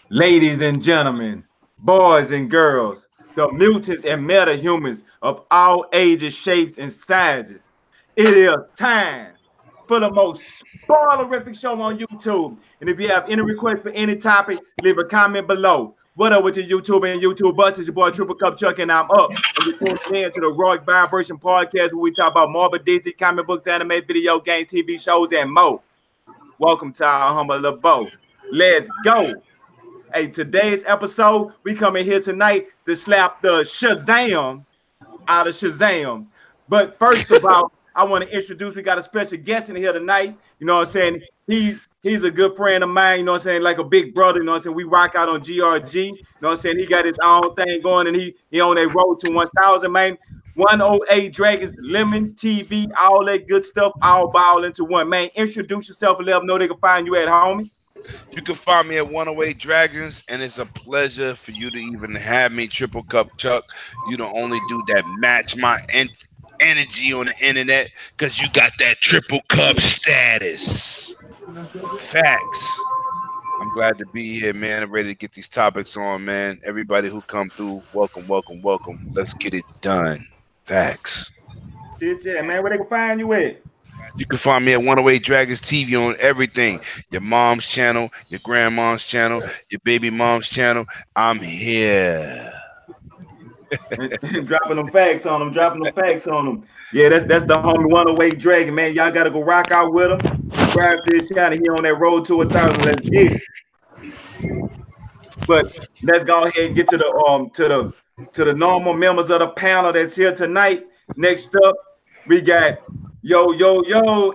Ladies and gentlemen, boys and girls, the mutants and metahumans of all ages, shapes, and sizes. It is time for the most spoilerific show on YouTube. And if you have any requests for any topic, leave a comment below. What up with your YouTube and YouTube bust? It's your boy Triple Cup Chuck, and I'm up. And you're tuning in to the Roy Vibration Podcast, where we talk about Marvel, DC, comic books, anime, video games, TV shows, and more. Welcome to our humble abode. Let's go. Hey, today's episode, we come in here tonight to slap the Shazam out of Shazam. But first of all, I want to introduce, we got a special guest in here tonight. You know what I'm saying? He's a good friend of mine, you know what I'm saying? Like a big brother, you know what I'm saying? We rock out on GRG, you know what I'm saying? He got his own thing going, and he on that road to 1,000, man. 108 Dragons, Lemon TV, all that good stuff, all ball into one. Man, introduce yourself and let them know they can find you at, homie. You can find me at 108 Dragons, and it's a pleasure for you to even have me, Triple Cup Chuck. You the only dude that match my energy on the internet because you got that Triple Cup status. Facts. I'm glad to be here, man. I'm ready to get these topics on, man. Everybody who come through, welcome, welcome, welcome. Let's get it done. Facts. Yeah, man, where they can find you at? You can find me at 108 Dragons TV on everything. Your mom's channel, your grandma's channel, your baby mom's channel. I'm here. dropping them facts on them. Yeah, that's the homie 108 Dragon, man. Y'all gotta go rock out with him. Subscribe to his channel. He on that road to 1,000. Let's get it. But let's go ahead and get to the normal members of the panel that's here tonight. Next up, we got Yo,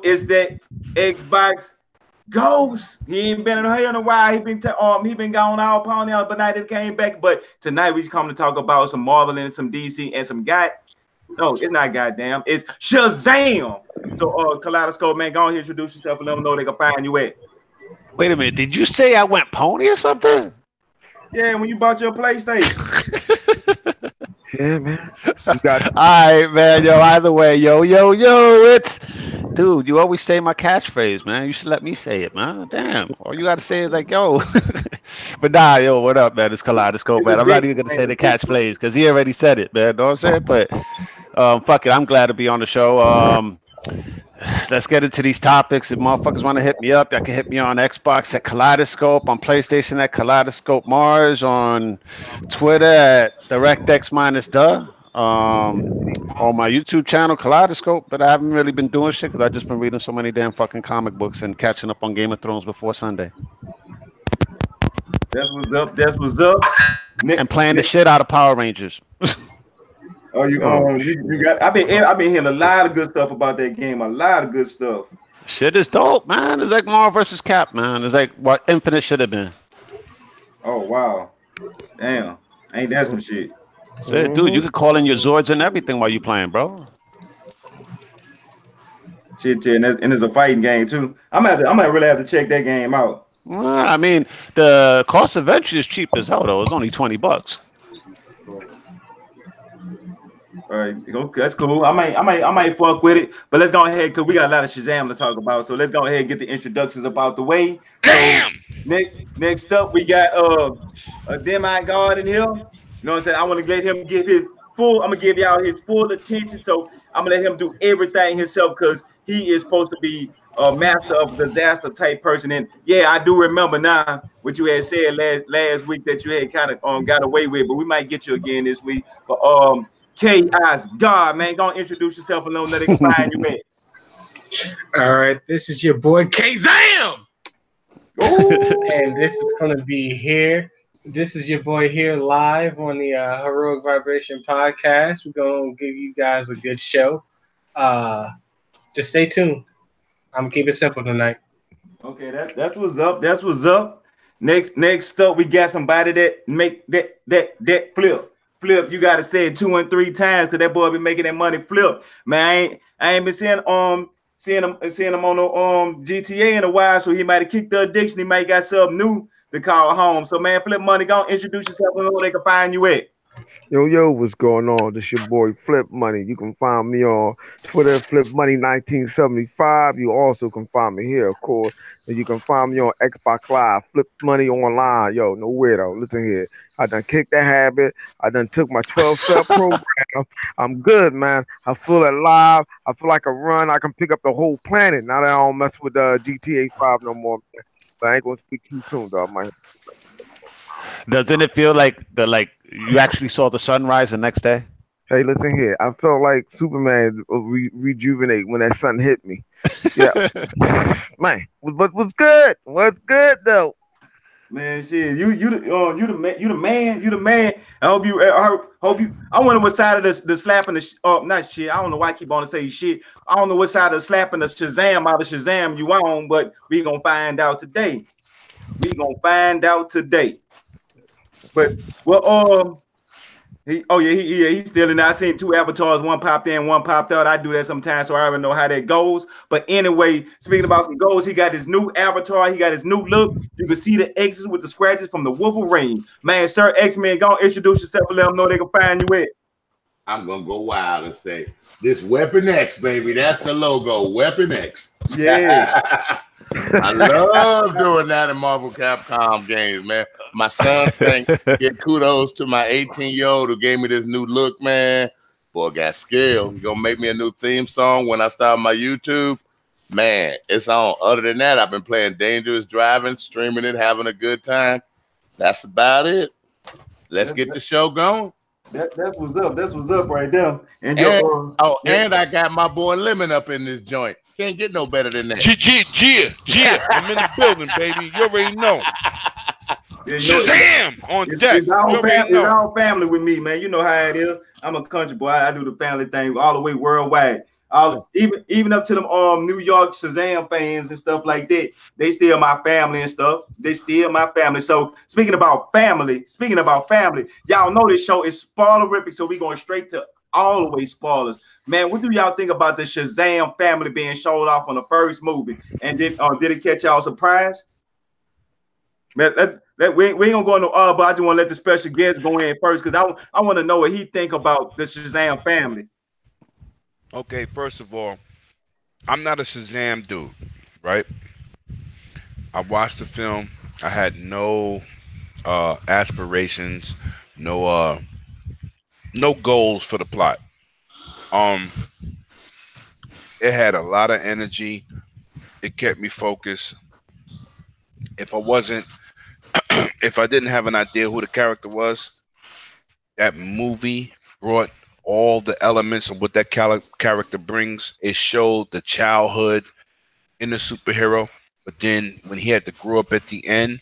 is that Xbox Ghost? He ain't been in here in a while. He been gone all upon the other night. It came back, but tonight we come to talk about some Marvel and some DC and some no, it's not goddamn. It's Shazam. So, Kaleidoscope, man, go on here, introduce yourself and let them know they can find you at. Wait a minute, did you say I went pony or something? Yeah, when you bought your PlayStation. Yeah, man. All right, man. Yo, either way, yo, it's dude. You always say my catchphrase, man. You should let me say it, man. Damn. All you gotta say is like, yo. But nah, yo, what up, man? It's Kaleidoscope, man. I'm not even gonna say the catchphrase because he already said it, man. Know what I'm saying? But fuck it. I'm glad to be on the show. Let's get into these topics. If motherfuckers want to hit me up, y'all can hit me on Xbox at Kaleidoscope, on PlayStation at Kaleidoscope Mars, on Twitter at DirectX-the, on my YouTube channel, Kaleidoscope, but I haven't really been doing shit because I've just been reading so many damn fucking comic books and catching up on Game of Thrones before Sunday. That's what's up. And playing the shit out of Power Rangers. Oh, you got? I've been hearing a lot of good stuff about that game. A lot of good stuff. Shit is dope, man. It's like Marvel versus Cap, man. It's like what Infinite should have been. Oh wow, damn! Ain't that some shit? Shit, dude, you could call in your Zords and everything while you playing, bro. Shit, and it's a fighting game too. I might really have to check that game out. Well, I mean, the cost of entry is cheap as hell, though. It's only $20. All right, that's cool. I might fuck with it, but let's go ahead because we got a lot of Shazam to talk about. So let's go ahead and get the introductions about the way. Damn. So, next up, we got a demigod in here. You know what I'm saying? I want to let him give his full. I'm gonna give y'all his full attention. So I'm gonna let him do everything himself because he is supposed to be a master of disaster type person. And yeah, I do remember now what you had said last week that you had kind of got away with, but we might get you again this week. But Chaos God, man, go introduce yourself and let it find you at. All right, this is your boy Kazam, and this is gonna be here. This is your boy here live on the Heroic Vibration podcast. We're gonna give you guys a good show. Just stay tuned. I'm gonna keep it simple tonight. Okay, that's what's up. That's what's up. Next up, we got somebody that make that flip. Flip, you gotta say it 2 and 3 times because that boy be making that money flip. Man, I ain't been seeing him on the GTA in a while, so he might have kicked the addiction. He might got something new to call home. So man, Flip Money, go introduce yourself and know where they can find you at. Yo, what's going on? This your boy Flip Money. You can find me on Twitter, Flip Money 1975. You also can find me here, of course. And you can find me on Xbox Live, Flip Money Online. Yo, no weirdo. Listen here. I done kicked the habit. I done took my 12-step program. I'm good, man. I feel alive. I feel like a run. I can pick up the whole planet. Now that I don't mess with GTA 5 no more. But I ain't gonna speak too soon, though, man. Doesn't it feel like you actually saw the sunrise the next day? Hey, listen here. I felt like Superman rejuvenate when that sun hit me. Yeah, man. But what's good? What's good though? Man, shit, you the man. I hope you. I wonder what side of the slapping the not shit. I don't know why I keep on to say shit. I don't know what side of slapping the Shazam out of Shazam you on, but we gonna find out today. But he's still in there. I seen 2 avatars, one popped in, one popped out. I do that sometimes, so I already know how that goes. But anyway, speaking about some goals, he got his new avatar, he got his new look. You can see the X's with the scratches from the Wolverine. Man, Sir X-Men, go introduce yourself and let them know they can find you at. I'm gonna go wild and say this Weapon X, baby. That's the logo, Weapon X. Yeah. I love doing that in Marvel Capcom games, man. My son give kudos to my 18-year-old who gave me this new look, man. Boy, got skill. He's gonna make me a new theme song when I start my YouTube. Man, it's on. Other than that, I've been playing Dangerous Driving, streaming it, having a good time. That's about it. Let's get the show going. That's what's up. That's what's up right there. And I got my boy Lemon up in this joint. Can't get no better than that. Gia. I'm in the building, baby. You already know. Shazam on deck. It's our family with me, man. You know how it is. I'm a country boy. I do the family thing all the way worldwide. Even up to them New York Shazam fans and stuff like that, they still my family and stuff. They still my family. So speaking about family, y'all know this show is spoilerific, so we going straight to all the way spoilers. Man, what do y'all think about the Shazam family being showed off on the first movie? And did it catch y'all surprise? Man, we ain't gonna go into but I just want to let the special guest go in first because I want to know what he think about the Shazam family. Okay, first of all, I'm not a Shazam dude, right? I watched the film. I had no aspirations, no goals for the plot. It had a lot of energy. It kept me focused. If I didn't have an idea who the character was, that movie brought all the elements of what that character brings. It showed the childhood in the superhero, but then when he had to grow up at the end,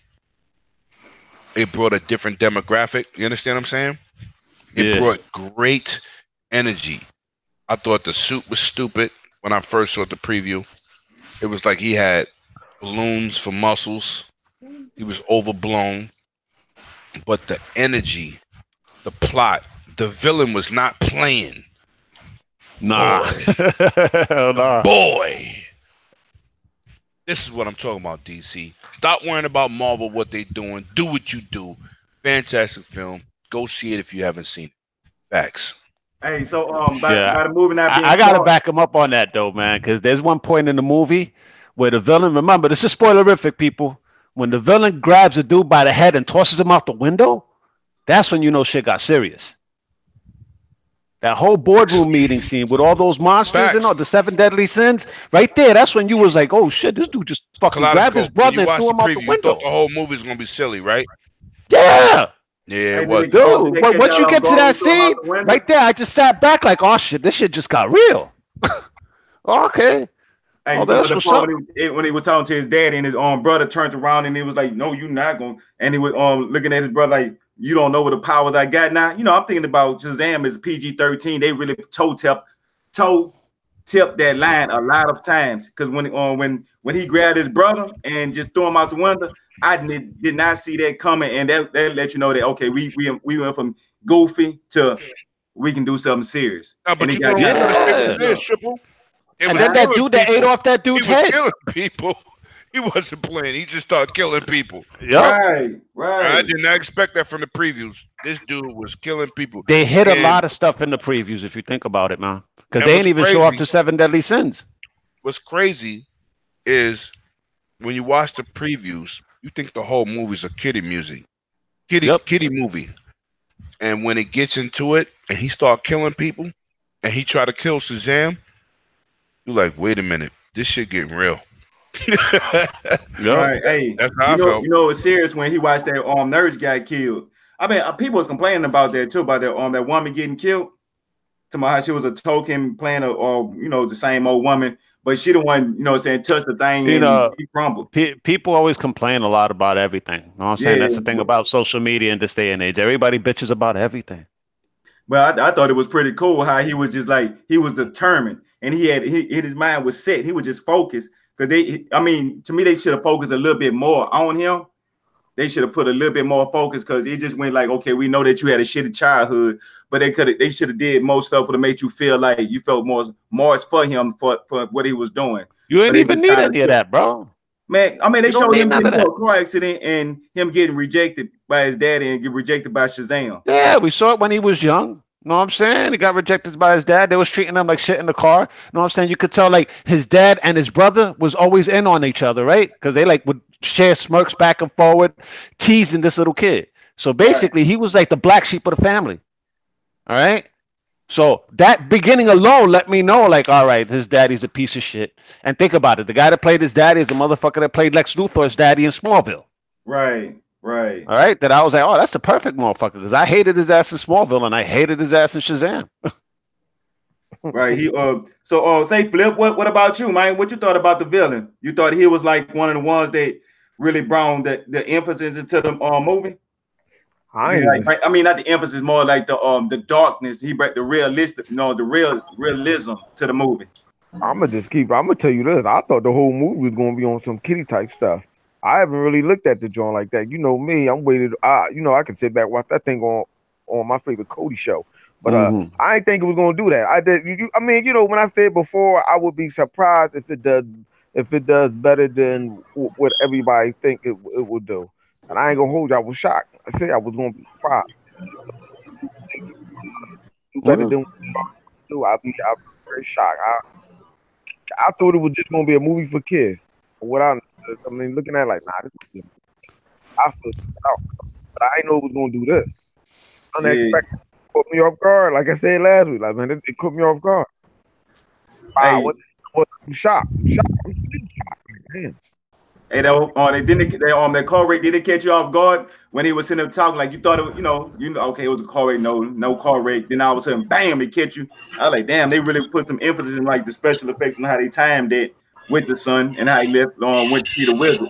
it brought a different demographic. You understand what I'm saying? It brought great energy. I thought the suit was stupid when I first saw the preview. It was like he had balloons for muscles. He was overblown. But the energy, the plot, the villain was not playing. Nah. Boy. This is what I'm talking about, DC. Stop worrying about Marvel, what they doing. Do what you do. Fantastic film. Go see it if you haven't seen it. Facts. Hey, so by the movie not being I gotta back him up on that though, man, because there's one point in the movie where the villain, remember, this is spoilerific, people. When the villain grabs a dude by the head and tosses him out the window, that's when you know shit got serious. That whole boardroom meeting scene with all those monsters and all the 7 deadly sins, right there, that's when you was like, oh shit, this dude just fucking grabbed his brother and threw him out the window. You thought the whole movie was gonna be silly, right? Yeah. Yeah, it was. Dude, but once you get to that scene, right there, I just sat back like, oh shit, this shit just got real. Okay. Hey, that's what's up. When he was talking to his dad and his brother turned around and he was like, no, you're not going. And he was looking at his brother like, you don't know what the powers I got now. You know, I'm thinking about Shazam as PG-13. They really toe tip that line a lot of times. Because when he grabbed his brother and just threw him out the window, I did not see that coming. And that let you know that, okay, we went from goofy to we can do something serious. No, but and Triple. And then that dude that ate off that dude's head. Killing people. He wasn't playing. He just started killing people. Right. I did not expect that from the previews. This dude was killing people. They hit a lot of stuff in the previews, if you think about it, man. Because they didn't even show off the 7 deadly sins. What's crazy is when you watch the previews, you think the whole movie's a kiddie movie. And when it gets into it and he start killing people and he try to kill Shazam, you're like, wait a minute, this shit getting real. Right. Hey, that's how I felt. You know, it was serious when he watched that nurse got killed. I mean, people was complaining about that too, about that woman getting killed. Talking about how she was a token playing the same old woman, but she the one, touched the thing and he crumbled. People always complain a lot about everything. You know what I'm saying? That's the thing about social media in this day and age. Everybody bitches about everything. Well, I thought it was pretty cool how he was just like, he was determined and his mind was set. He was just focused. Because to me, they should have focused a little bit more on him. They should have put a little bit more focus because it just went like, okay, we know that you had a shitty childhood, but they should have did most stuff to make you feel like you felt more for him for what he was doing. You ain't even need any of that, bro. Man, I mean, they showed him getting into a car accident and him getting rejected by his daddy and get rejected by Shazam. Yeah, we saw it when he was young. Know what I'm saying? He got rejected by his dad. They was treating him like shit in the car. Know what I'm saying? You could tell like his dad and his brother was always in on each other, right? Because they like would share smirks back and forward, teasing this little kid. So basically, he was like the black sheep of the family. All right. So that beginning alone let me know, like, all right, his daddy's a piece of shit. And think about it. The guy that played his daddy is the motherfucker that played Lex Luthor's daddy in Smallville. Right. Right. All right. That I was like, oh, that's the perfect motherfucker because I hated his ass in Smallville and I hated his ass in Shazam. Right. So say Flip, what about you, man? What you thought about the villain? You thought he was like one of the ones that really brought the emphasis into the movie? I mean, not the emphasis, more like the darkness. He brought the realism to the movie. I'm gonna tell you this. I thought the whole movie was gonna be on some kitty type stuff. I haven't really looked at the joint like that. You know me, I'm waiting. I can sit back watch that thing on my favorite Cody show. But I didn't think it was gonna do that. I did. When I said before, I would be surprised if it does better than what everybody think it would do. And I ain't gonna hold you. I was shocked. I said I was gonna be surprised. Better than I'll be very shocked. I thought it was just gonna be a movie for kids. Looking at it like, nah, this is I feel out. But I didn't know it was gonna do this. Unexpected. Caught me off guard, like I said last week. Like, man, it caught me off guard. I'm shocked. Man. Hey, that car wreck didn't catch you off guard when he was sitting there talking like you thought it, okay, it was a car wreck, no car wreck. Then all of a sudden, bam, it catch you. I was like, damn, they really put some emphasis in like the special effects and how they timed it with the sun and how he left went to see the wizard.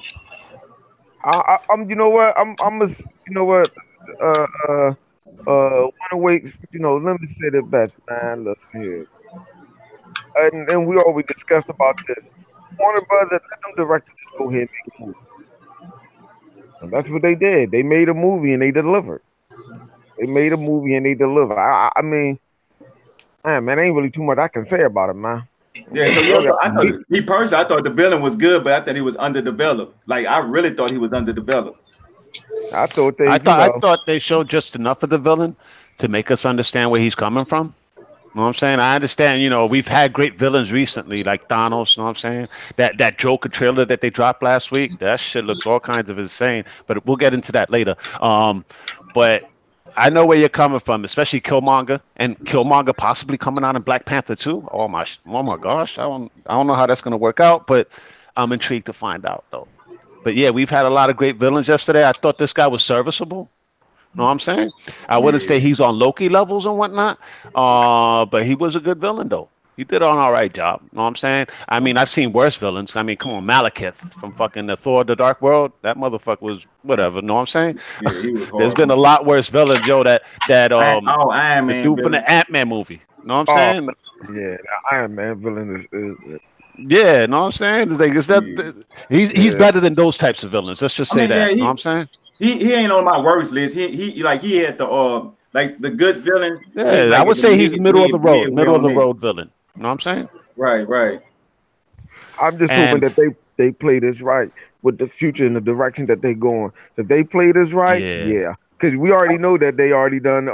I'm let me say the best, man. Look here. And we always discussed about this. Warner Brothers, let them directors just go ahead and make a movie. And that's what they did. They made a movie and they delivered. I mean, man, ain't really too much I can say about it, man. Yeah, so I thought the villain was good, but I thought he was underdeveloped. Like I really thought he was underdeveloped. I thought they showed just enough of the villain to make us understand where he's coming from. You know what I'm saying? I understand, we've had great villains recently, like Thanos, you know what I'm saying? That Joker trailer that they dropped last week, that shit looks all kinds of insane, but we'll get into that later. But I know where you're coming from, especially Killmonger, and Killmonger possibly coming out in Black Panther too. Oh my gosh, I don't know how that's going to work out, but I'm intrigued to find out though. But yeah, we've had a lot of great villains yesterday. I thought this guy was serviceable. Know what I'm saying? I wouldn't say he's on Loki levels and whatnot, but he was a good villain though. He did an all right job. Know what I'm saying? I mean, I've seen worse villains. I mean, come on, Malekith from fucking the Thor: The Dark World. That motherfucker was whatever. Know what I'm saying? Yeah, he was There's been a lot worse villains, Joe. That Iron Man, the dude from the Ant-Man movie. Know what I'm saying? Yeah, the Iron Man villain is yeah, know what I'm saying? It's like, he's better than those types of villains. Let's just say that. Know what I'm saying? He ain't on my worst list. He had the like the good villains. Yeah, like I would say he's middle of the road villain. You know what I'm saying? Right. I'm just hoping that they play this right with the future and the direction that they going. If they play this right, yeah. Because we already know that they already done.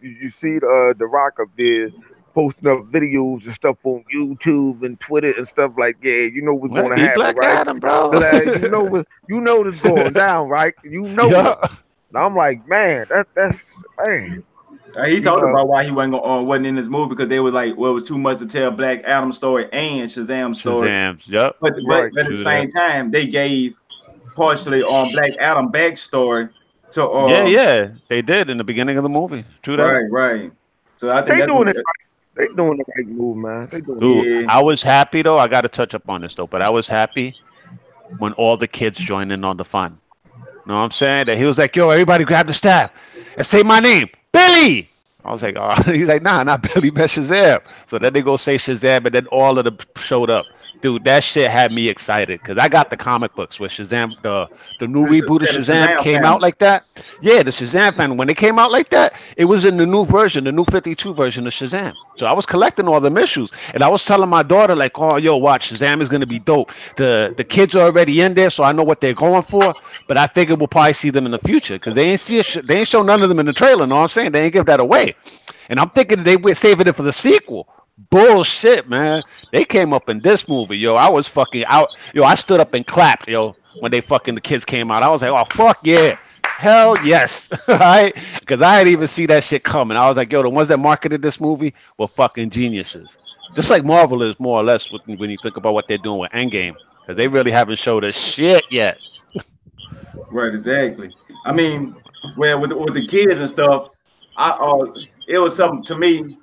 You see the Rock up there posting up videos and stuff on YouTube and Twitter and stuff like, yeah, you know what's going to happen, Black right? Adam, bro. you know what's going down, right? You know it. And I'm like, man, that's man. He talked about why he wasn't in this movie because they were like, well, it was too much to tell Black Adam story and Shazam story. Yep. But at the same time, they gave partially on Black Adam backstory to they did in the beginning of the movie. True that. Right. So I think they doing it. They doing the right move, man. They doing Dude, I was happy though. I got to touch up on this though, but I was happy when all the kids joined in on the fun. You know what I'm saying? That he was like, "Yo, everybody grab the staff and say my name, Billy." I was like, "Oh," he's like, "Nah, not Billy, man, Shazam." So then they go say Shazam, and then all of them showed up. Dude, that shit had me excited because I got the comic books where Shazam, the new reboot of Shazam came out like that. Yeah, the Shazam fan, when they came out like that, it was in the new version, the new 52 version of Shazam. So I was collecting all them issues, and I was telling my daughter like, "Oh, yo, watch, Shazam is gonna be dope." The kids are already in there, so I know what they're going for. But I figured we'll probably see them in the future because they ain't show none of them in the trailer. Know what I'm saying? They ain't give that away, and I'm thinking they were saving it for the sequel. Bullshit, man. They came up in this movie, yo. I was fucking out. Yo, I stood up and clapped, yo, when the kids came out. I was like, oh, fuck yeah. Hell yes. All right? Because I didn't even see that shit coming. I was like, yo, the ones that marketed this movie were fucking geniuses. Just like Marvel is more or less when you think about what they're doing with Endgame. Because they really haven't showed us shit yet. Right, exactly. I mean, with the kids and stuff, it was something to me.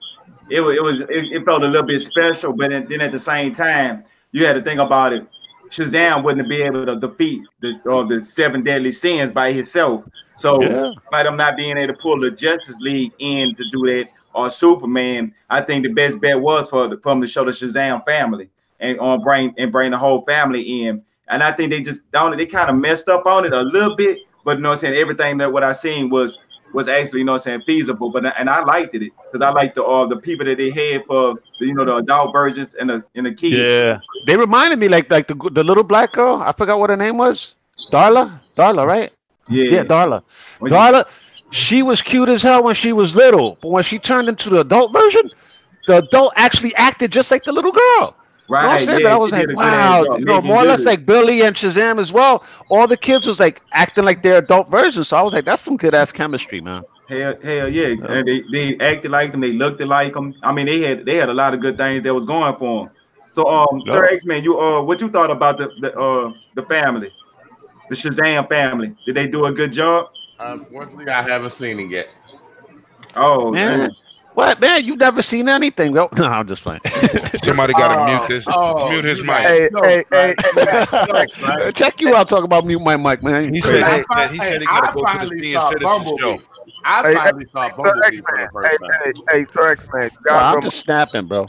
It felt a little bit special, but then at the same time, you had to think about it. Shazam wouldn't be able to defeat the 7 deadly sins by himself. So by them not being able to pull the Justice League in to do that, or Superman, I think the best bet was for them to show the Shazam family and bring the whole family in. And I think they kind of messed up on it a little bit, but you know what I'm saying, everything that what I seen was actually, you know what I'm saying, feasible. And I liked it because I liked the people that they had for the adult versions and the kids. Yeah, they reminded me like the little black girl. I forgot what her name was. Darla, right? Yeah, Darla. Darla. She was cute as hell when she was little, but when she turned into the adult version, the adult actually acted just like the little girl. Right. You know what I was like, wow, more or less like Billy and Shazam as well. All the kids was like acting like their adult versions. So I was like, that's some good ass chemistry, man. Hell yeah. And they acted like them, they looked like them. I mean, they had a lot of good things that was going for them. So Sir X-Man, what you thought about the family, the Shazam family? Did they do a good job? Unfortunately, I haven't seen it yet. Oh man. What, man? You've never seen anything, bro? No, I'm just playing. Somebody got to mute his mic. Hey, check you out. Talk about mute my mic, man. He said he got to go to the Senior Citizen show. I finally saw Bumblebee for the first time. Hey, Sir X-Man. I'm just snapping, bro.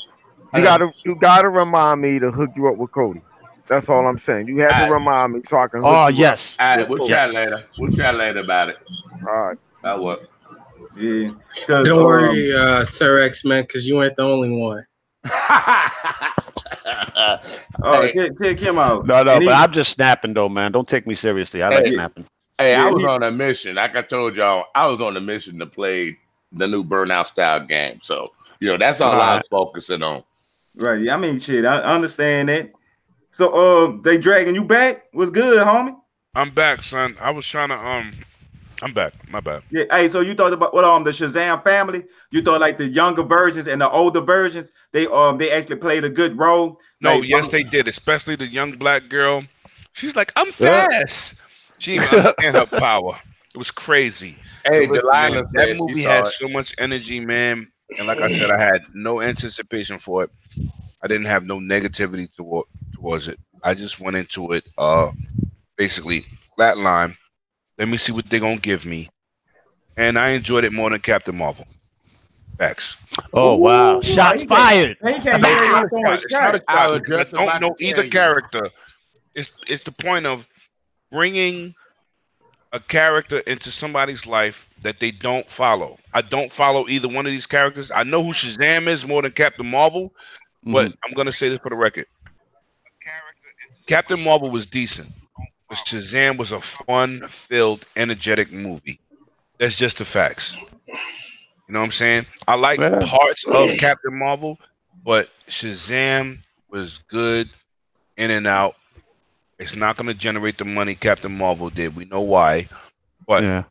You gotta remind me to hook you up with Cody. That's all I'm saying. You have to remind me so I can. Oh yes. All right, we'll chat later. We'll chat later about it. All right. That work. Yeah. Don't worry, Sir X-Man, because you ain't the only one. Check him out. No, but I'm just snapping though, man. Don't take me seriously. I like snapping. Hey, I was on a mission. Like I told y'all, I was on a mission to play the new Burnout style game. So, that's all I was focusing on. Right. Yeah, I mean, shit, I understand that. So, they dragging you back? What's good, homie? I'm back, son. I was trying to I'm back. My bad. Yeah. Hey, so you thought about the Shazam family? You thought like the younger versions and the older versions, they actually played a good role? No, like, yes, they did. Especially the young black girl. She's like, I'm fast. She didn't even understand her power. It was crazy. Hey, that movie had so much energy, man. And like I said, I had no anticipation for it. I didn't have no negativity towards it. I just went into it basically flatline. Let me see what they're gonna give me. And I enjoyed it more than Captain Marvel. Facts. Oh wow. Shots fired. It's not a shot. I don't know either character. It's the point of bringing a character into somebody's life that they don't follow. I don't follow either one of these characters. I know who Shazam is more than Captain Marvel, but I'm gonna say this for the record. A character into Captain Marvel was decent, but Shazam was a fun-filled, energetic movie. That's just the facts. You know what I'm saying? I like parts of Captain Marvel, but Shazam was good in and out. It's not going to generate the money Captain Marvel did. We know why, but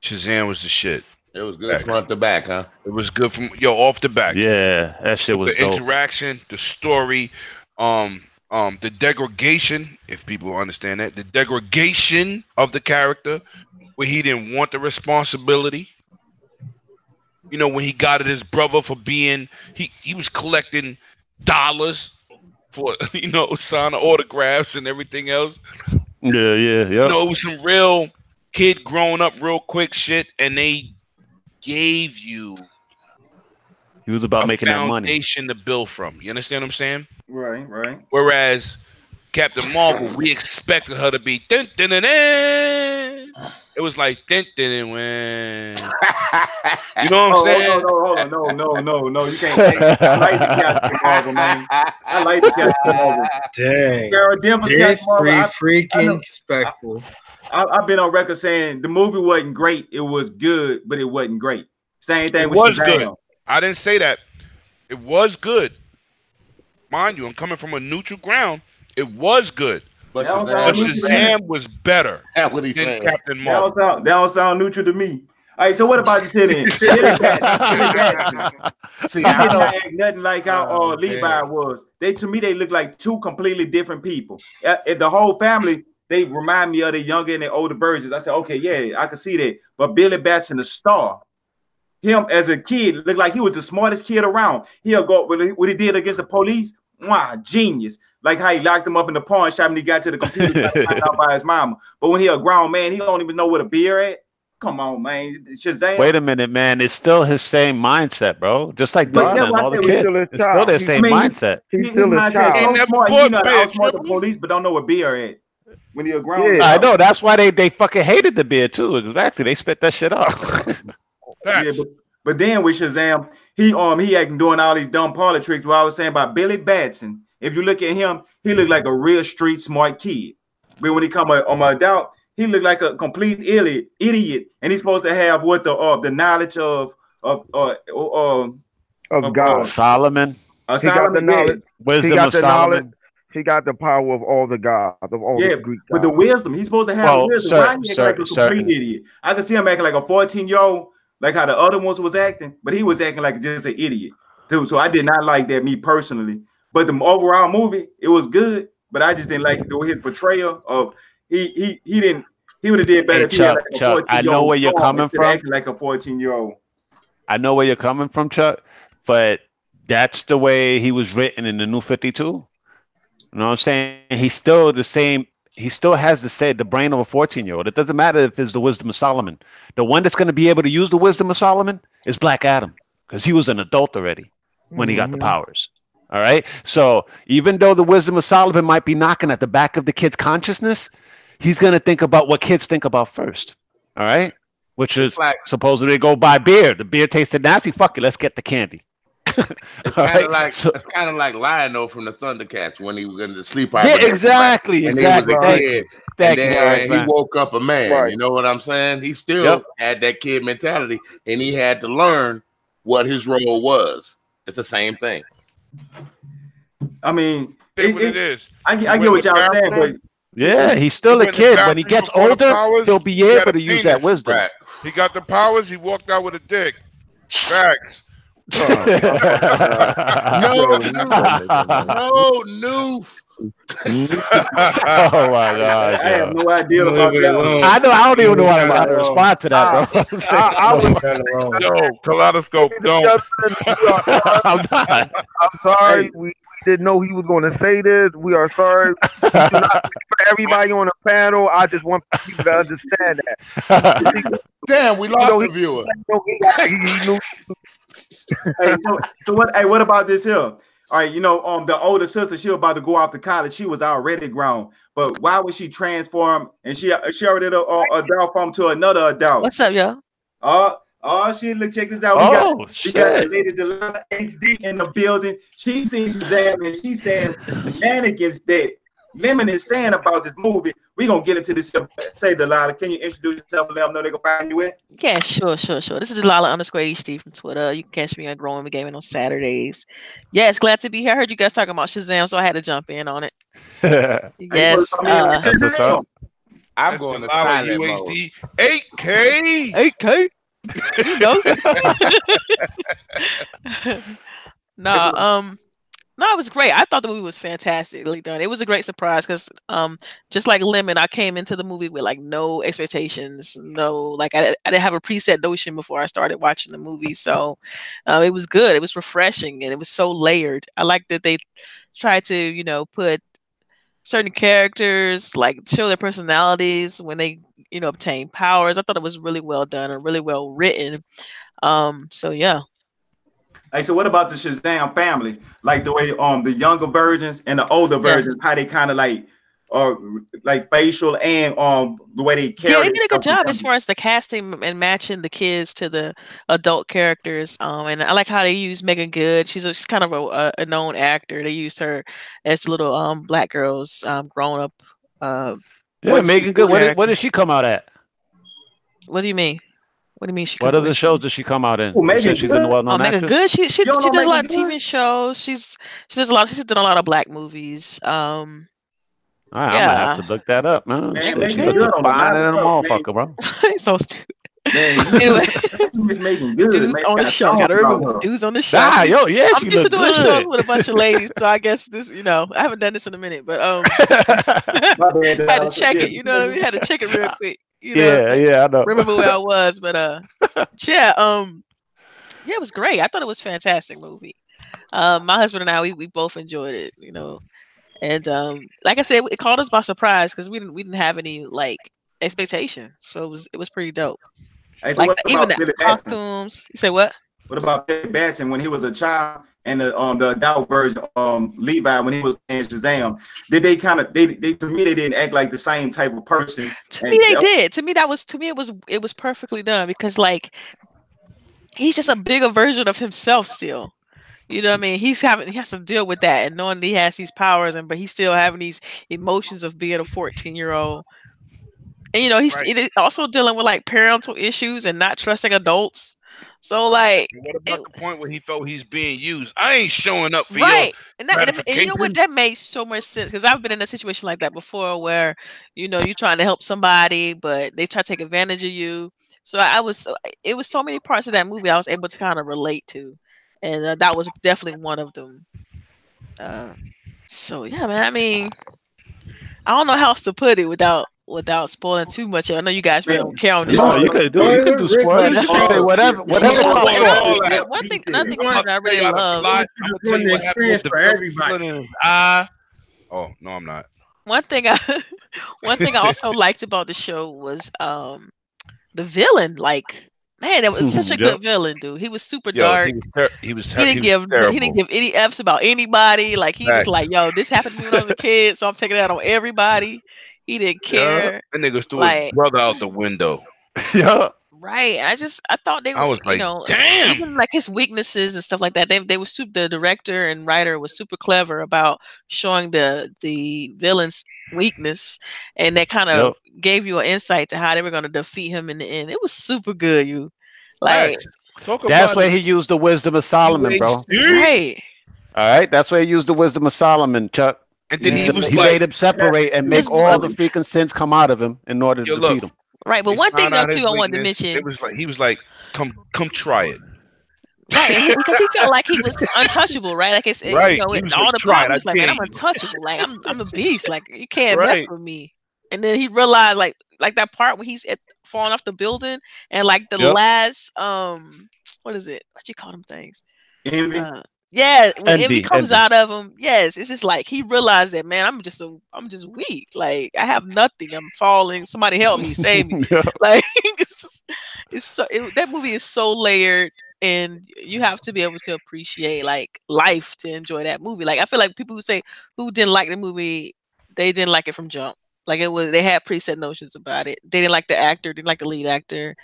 Shazam was the shit. It was good front to back, huh? It was good from off the back. Yeah, that shit was the dope. Interaction, the story, the degradation, if people understand that, the degradation of the character, where he didn't want the responsibility. You know, when he got at his brother for being, he was collecting dollars for, signing autographs and everything else. Yeah. You know, it was some real kid growing up real quick shit, and they gave you he was about making that money. Foundation to build from. You understand what I'm saying? Right. Whereas Captain Marvel, we expected her to be dun, dun, dun, dun. It was like dun, dun, dun, dun. You know what I'm saying? No, you can't say it. I like the Captain Marvel, man. I like the Captain Marvel. Dang. Sarah Denver's Captain Marvel. Freaking respectful. I've been on record saying the movie wasn't great. It was good, but it wasn't great. Same thing with was Shazam. good. I didn't say that. It was good. Mind you, I'm coming from a neutral ground. It was good. But Shazam was better That's what he's than saying. Captain Marvel. That don't sound neutral to me. All right, so what about this hitting? See, he did not act nothing like how Levi was. To me, they look like two completely different people. The whole family, they remind me of the younger and the older versions. I said, okay, yeah, I can see that. But Billy Batson, the star, him as a kid looked like he was the smartest kid around. He'll go what he did against the police. Genius. Like how he locked him up in the pawn shop and he got to the computer find out by his mama. But when he a grown man, he don't even know what a beer at. Come on, man. Shazam. Wait a minute, man. It's still his same mindset, bro. Just like Donna and all the kids. It's still their same mindset. His mindset so smart. You know, outsmart the police, but don't know what beer at. When you're a grown man. I know. That's why they fucking hated the beer too. Exactly. They spit that shit off. Yeah, but then with Shazam, he acting doing all these dumb parlor tricks. What I was saying about Billy Batson. If you look at him, he looked like a real street smart kid. But when he come on my adult, he looked like a complete idiot, and he's supposed to have what the knowledge of God. Solomon. He got the knowledge. Wisdom of Solomon. He got the power of all the gods, of all the Greek gods. With the wisdom. He's supposed to have wisdom. Why he acting like a complete idiot? I can see him acting like a 14-year-old, like how the other ones was acting, but he was acting like just an idiot, too. So I did not like that, me personally. But the overall movie, it was good, but I just didn't like his portrayal of he would have did better if he had like a 14-year-old. I know where you're coming from. Acting like a 14-year-old. I know where you're coming from, Chuck, but that's the way he was written in the New 52. You know what I'm saying? He's still the same. He still has the brain of a 14-year-old. It doesn't matter if it's the wisdom of Solomon. The one that's going to be able to use the wisdom of Solomon is Black Adam, because he was an adult already when he got the powers. All right. So even though the wisdom of Solomon might be knocking at the back of the kid's consciousness, he's going to think about what kids think about first. All right. Which is supposedly go buy beer. The beer tasted nasty. Fuck it. Let's get the candy. It's kind of like Lion-O from the Thundercats when he was in the sleep. Yeah, exactly. And exactly. He woke up a man. Right. You know what I'm saying? He still had that kid mentality, and he had to learn what his role was. It's the same thing. I mean, it is. I get what y'all saying, but yeah, he's still a kid. When he gets older, he'll be able to use that wisdom. Right. He got the powers. He walked out with a dick. Facts. No noof. Oh my God! I have no idea about that. I know. I don't even know how to respond to that, bro. Yo, kaleidoscope. No, I'm not. I'm sorry. We didn't know he was going to say this. We are sorry. For everybody on the panel, I just want people to understand that. Damn, we lost the viewer. He knew. What about this here? All right, the older sister, she was about to go off to college. She was already grown, but why would she transform? And she already adult form to another adult. What's up, y'all? Oh shit! Look, check this out. We got the lady Delilah HD in the building. She seen Shazam and she said shenanigans that Lemon is saying about this movie. We gonna get into this. Say Delilah, can you introduce yourself and let them know they can find you at? Yeah, sure. This is Delilah_HD from Twitter. You can catch me on Growing Gaming on Saturdays. Yes, glad to be here. I heard you guys talking about Shazam, so I had to jump in on it. Yes. That's what's up. I'm going to silent mode. 8K. 8K. You know. No, it was great. I thought the movie was fantastically done. It was a great surprise because, just like Lemon, I came into the movie with like no expectations, I didn't have a preset notion before I started watching the movie. So, it was good. It was refreshing and it was so layered. I like that they tried to, put certain characters, like show their personalities when they, obtain powers. I thought it was really well done and really well written. So yeah. Hey, so what about the Shazam family? Like the way the younger versions and the older versions, how they kind of like facial and the way they carry. Yeah, they did a good job as far as the casting and matching the kids to the adult characters. And I like how they use Megan Good. She's kind of a known actor. They used her as the little black girl's grown up. Yeah, Megan Good. What did she come out at? What do you mean? What do you mean? What other shows does she come out in? Megan she's Good. In well-known Megan Good. She does a lot of TV shows. She's done a lot of black movies. I'm gonna have to look that up, man. She's fine in a motherfucker, bro. So stupid. Anyway, Megan Good. Dudes on the show. Gotta remember, dudes on the show. I'm used to doing shows with a bunch of ladies, so I guess this, I haven't done this in a minute, but I had to check it. You know what I mean? Had to check it real quick. I know. Remember where I was, but it was great. I thought it was a fantastic movie. My husband and I, we both enjoyed it, and like I said, it caught us by surprise because we didn't have any expectations, so it was pretty dope. Hey, so even the costumes. You say what? What about Billy Batson when he was a child and the adult version Levi when he was in Shazam? Did they to me they didn't act like the same type of person? To me they did. To me it was perfectly done because he's just a bigger version of himself still. You know what I mean? He has to deal with that and knowing that he has these powers but he's still having these emotions of being a 14-year-old. And he's also dealing with parental issues and not trusting adults. So what about the point where he felt he's being used? I ain't showing up for and you know what? That makes so much sense because I've been in a situation like that before where you're trying to help somebody but they try to take advantage of you. So it was so many parts of that movie I was able to kind of relate to, and that was definitely one of them. So yeah, man. I mean, I don't know how else to put it without spoiling too much. I know you guys really don't care on this. You can do spoilers. You can say whatever. One thing I really love. I'm gonna tell you what happened for everybody. Oh no, I'm not. One thing I also liked about the show was the villain. Man, that was such a good villain, dude. He was super dark. He didn't give any F's about anybody. He just yo, this happened to me when I was a kid, so I'm taking that on everybody. He didn't care. That nigga threw his brother out the window. Yeah. Right. I thought they were, damn. Even his weaknesses and stuff like that. They were the director and writer was super clever about showing the villain's weakness, and that kind of gave you an insight to how they were going to defeat him in the end. It was super good. That's where he used the wisdom of Solomon, bro. Right. All right. That's where he used the wisdom of Solomon, Chuck. And then he made him separate and make all the freaking sins come out of him in order to defeat him. Right, but one thing though too, I wanted to mention. He was like, "Come try it." Right, because he felt like he was untouchable, right? Like it's right. All the problems, man, I'm untouchable. I'm a beast. You can't mess with me. And then he realized, like that part when he's falling off the building, and the last what is it? What you call them things? Envy. Yeah, when envy comes out of him, yes, it's just he realized that, man, I'm just weak. I have nothing. I'm falling. Somebody help me, save me. That movie is so layered, and you have to be able to appreciate life to enjoy that movie. I feel like people who didn't like the movie, they didn't like it from jump. Like they had preset notions about it. They didn't like the actor, didn't like the lead actor.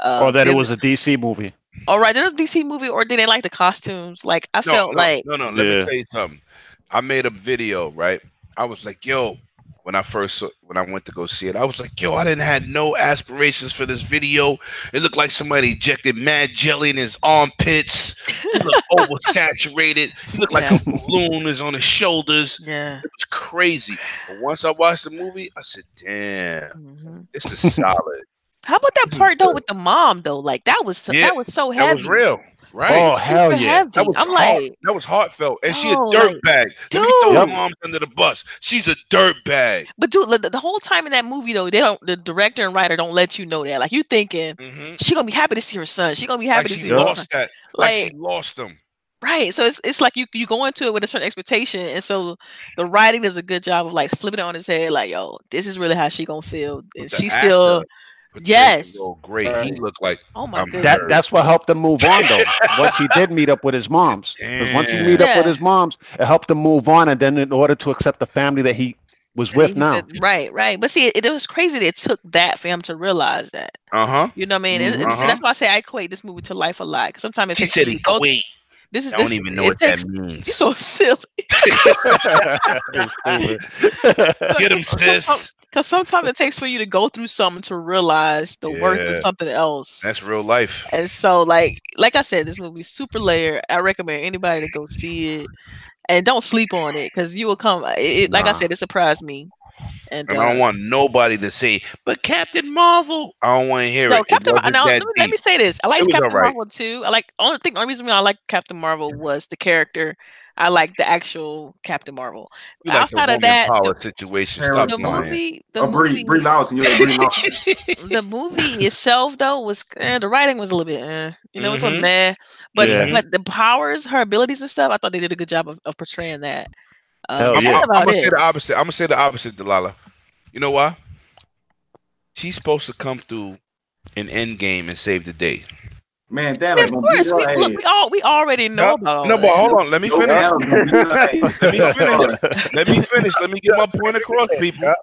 Or that it was a DC movie. All right, there was a DC movie, or they didn't like the costumes. Like I felt like no. Let me tell you something. I made a video, right? I was like, yo, when I went to go see it, I was like, yo, I didn't have no aspirations for this video. It looked like somebody injected mad jelly in his armpits. He looked oversaturated. He looked like a balloon is on his shoulders. Yeah, it was crazy. But once I watched the movie, I said, damn, this is solid. How about that part though with the mom though? Like that was so heavy. That was real, right? Oh hell yeah! That was that was heartfelt, and she a dirtbag. Let me throw moms under the bus. She's a dirtbag. But dude, the whole time in that movie though, the director and writer don't let you know that. Like you thinking she gonna be happy to see her son. She gonna be happy to see her son. Like she lost them. Right. So it's like you go into it with a certain expectation, and so the writing does a good job of like flipping it on his head. Like yo, this is really how she gonna feel. And she's still. Yes. Great. He looked like my goodness. That's what helped him move on though. Once he did meet up with his moms. Because once he meet up with his moms, it helped him move on, and then in order to accept the family that he was with now. Said, right. But see, it was crazy that it took that for him to realize that. You know what I mean? So that's why I say I equate this movie to Life a lot. Because sometimes it takes he equate. I don't even know what that means. You're so silly. Get him, sis. Because sometimes it takes for you to go through something to realize the worth of something else. That's real life. And so, like I said, this movie super layered. I recommend anybody to go see it, and don't sleep on it because you will come. Like I said, it surprised me. And I don't want nobody to say, "But Captain Marvel." I don't want to hear it. Captain. Let me say this. I like Captain Marvel too. I like only reason why I like Captain Marvel was the character. I like the actual Captain Marvel. You like outside of that, situation. The movie, Brie Larson. The movie itself, though, was the writing was a little bit, it was a meh. But the powers, her abilities and stuff, I thought they did a good job of portraying that. I'm gonna say the opposite. I'm gonna say the opposite, Delilah. You know why? She's supposed to come through an Endgame and save the day. Man, that of course, we already know about all that. But hold on, let me finish. Let me finish. Let me get my point across, people.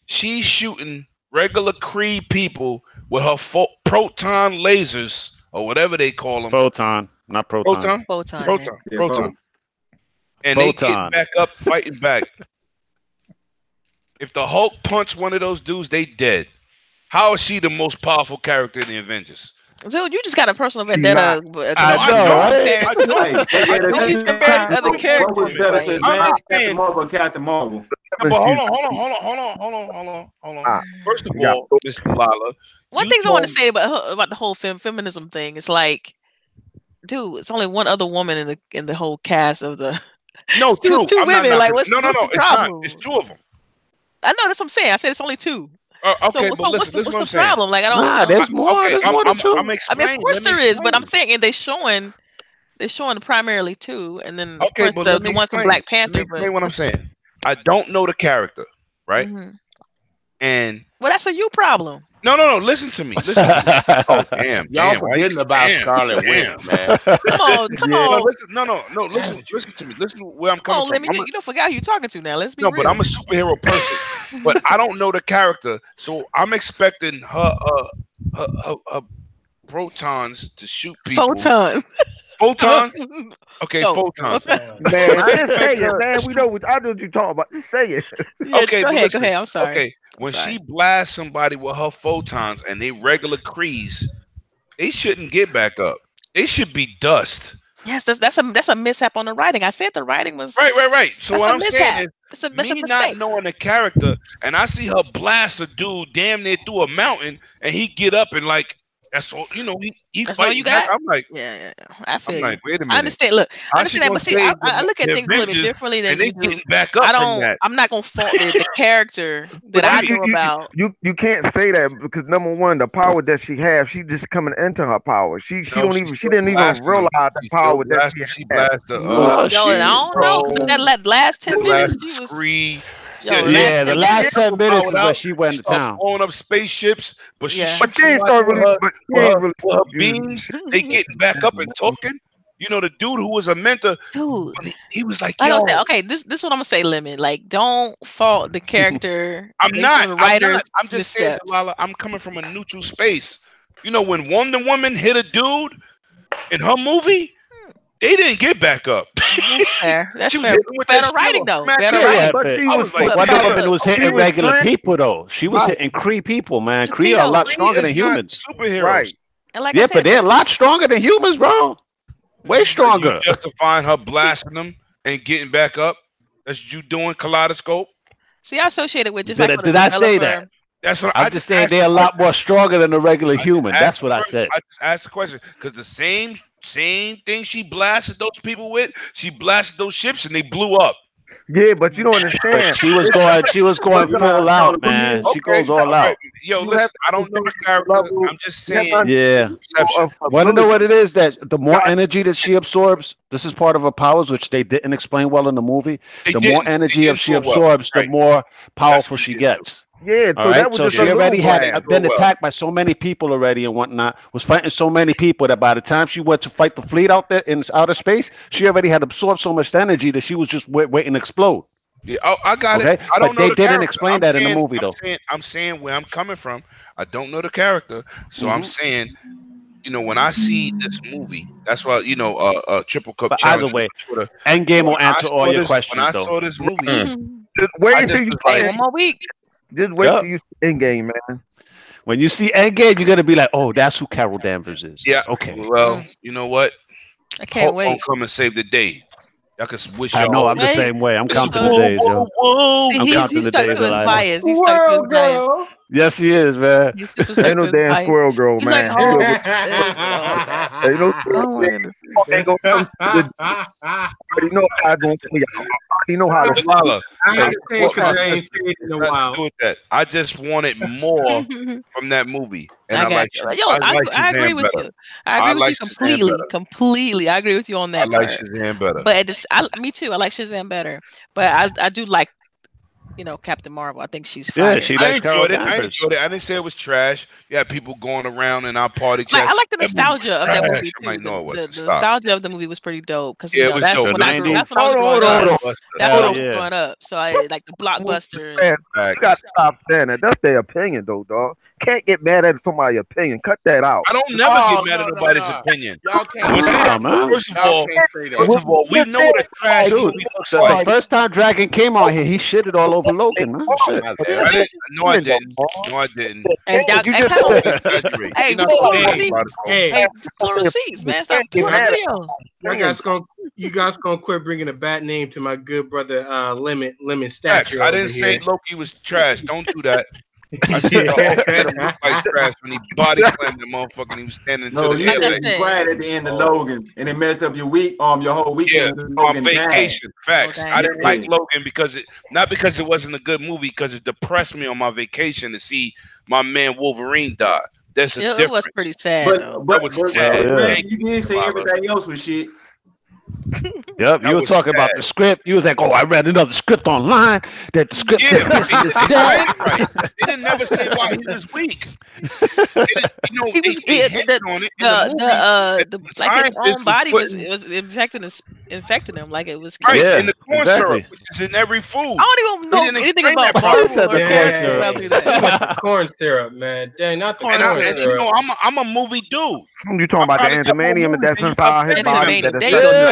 She's shooting regular Kree people with her proton lasers or whatever they call them. Photon, not proton. Proton. And they get back up, fighting back. If the Hulk punched one of those dudes, they dead. How is she the most powerful character in the Avengers? Dude, you just got a personal vendetta. I know. She's compared to other characters. What was better to Captain Marvel and Captain Marvel? But hold on. First of all, Miss Delilah. One thing I want to say about the whole feminism thing is like, dude, it's only one other woman in the whole cast of the. No, two women. Like, what's no, the it's problem? not. It's two of them. I know that's what I'm saying. I said it's only two. Okay, so but what's listen, the problem? Like I don't. There's more. There's more than two. I'm explaining. I mean, of course there is, but I'm saying they're showing primarily two, and then of course the ones from Black Panther. Explain what I'm saying. I don't know the character, right? And well, that's a you problem. No. Listen to me. Oh damn! Y'all forgetting about Scarlet Witch, man. Come on. No. Listen to me. Listen where I'm coming from. You don't forget who you're talking to now. Let's be real. But I'm a superhero person. But I don't know the character, so I'm expecting her protons to shoot people. Photons. Okay, photons. Man, just say it, man. We know I know what you're talking about. Just say it. Okay, go ahead. I'm sorry. Okay, when she blasts somebody with her photons and they regular Krees, they shouldn't get back up. They should be dust. Yes, that's a mishap on the writing. I said the writing was right. So what I'm saying is, that's me not knowing the character, and I see her blast a dude damn near through a mountain, and he get up and like. That's all he that's all you got. I'm like, yeah. I feel. I'm like, wait a minute. I understand. Look, I understand that, but see, I look at things a little bit differently than you do. Back up I'm not gonna fault the character that I know about. You can't say that because number one, the power that she has, she just coming into her power. She didn't even realize the power that she blasted. I don't know because in that last 10 minutes she was. The last 10 minutes is where she went to town. Blowing up spaceships, but she ain't really her beams. They getting back up and talking. You know, the dude who was a mentor, dude. He was like, I yo. don't say, okay, this is what I'm gonna say, Lemon. Like, don't fault the character. I'm not. The writers. I'm just saying, Delilah, I'm coming from a neutral space. You know, when Wonder Woman hit a dude in her movie, they didn't get back up. That's fair. That's fair. Better writing though. Better writing. But Wonder Woman was hitting regular people though. She was hitting Kree people, man. Kree are a lot stronger than humans. Superheroes. Right. And like yeah, but they're a lot stronger than humans, bro. Way stronger. You justifying her blasting them and getting back up? That's you doing Kaleidoscope? See, I associate it with just did, like did I say that? That's what I'm just saying they're a lot more stronger than a regular human. That's what I said. I just asked the question because the same thing she blasted those people with, she blasted those ships and they blew up. Yeah, but you don't understand. She was going full out, man. She goes all out. Yo, listen, I don't know the character. I'm just saying. Yeah. Want to know what it is? That the more energy that she absorbs, this is part of her powers, which they didn't explain well in the movie. The more energy she absorbs, the more powerful she gets. Yeah, all right. So she already had been attacked by so many people already and whatnot. Was fighting so many people that by the time she went to fight the fleet out there in outer space, she already had absorbed so much energy that she was just waiting to explode. Yeah, I got it. I don't know they didn't explain that in the movie though. I'm saying where I'm coming from. I don't know the character, so I'm saying, you know, when I see this movie, that's why Triple Cup. But either way, Endgame will answer all your questions. When I though. saw this movie, just wait until you play one more week. Just wait till you see Endgame, man. When you see Endgame, you're gonna be like, "Oh, that's who Carol Danvers is." Yeah. Okay. Well, you know what? I can't wait. Don't come and save the day. Y'all can wish. I know. I'm the same way. I'm counting the days, yo. See, he's stuck to his bias. He's stuck to his bias. Yes, he is, man. Ain't no damn squirrel girl, man. Like, ain't no squirrel. Ain't gonna come to the. You know how I'm gonna play. You know how to follow. I just wanted more from that movie, and I agree with you. I agree with you completely. I agree with you on that. I like Shazam better, but me too. I like Shazam better, but I do like. Captain Marvel. I think she's fire. Yeah, I enjoyed it. I didn't say it was trash. You had people going around in our party chat. I like the nostalgia of that movie too. The nostalgia of the movie was pretty dope because that's when I was growing up. So I like the blockbuster. You got to stop saying that. That's their opinion, though, dog. Can't get mad at somebody's opinion. Cut that out. I don't never get mad at nobody's opinion. First of all, we know the trash. The first time Dragon came on here, he shitted all over Logan, man. Shit. No, I didn't. And hey, pull receipts, man. Stop pulling video. You guys gonna quit bringing a bad name to my good brother Lemon Statue. I didn't say Loki was trash. Don't do that. I said like trash when he body slammed the motherfucker and he was standing to the end. You cried at the end of Logan and it messed up your week, your whole weekend. Yeah, on vacation. Facts. Okay. I didn't like Logan not because it wasn't a good movie, because it depressed me on my vacation to see my man Wolverine die. That's a difference. It was pretty sad. But sad. You didn't say everything else was shit. Yep, you was talking about the script. You was like, "Oh, I read another script online that the script said this and this and that." Right. They didn't never say why he was weak. Like his own body was infecting him, like it was. Right, in the corn syrup, which is in every food. I don't even know anything about corn syrup, man. Dang, not the corn syrup. You know, I'm a movie dude. You talking about the adamantium and that's inside his body?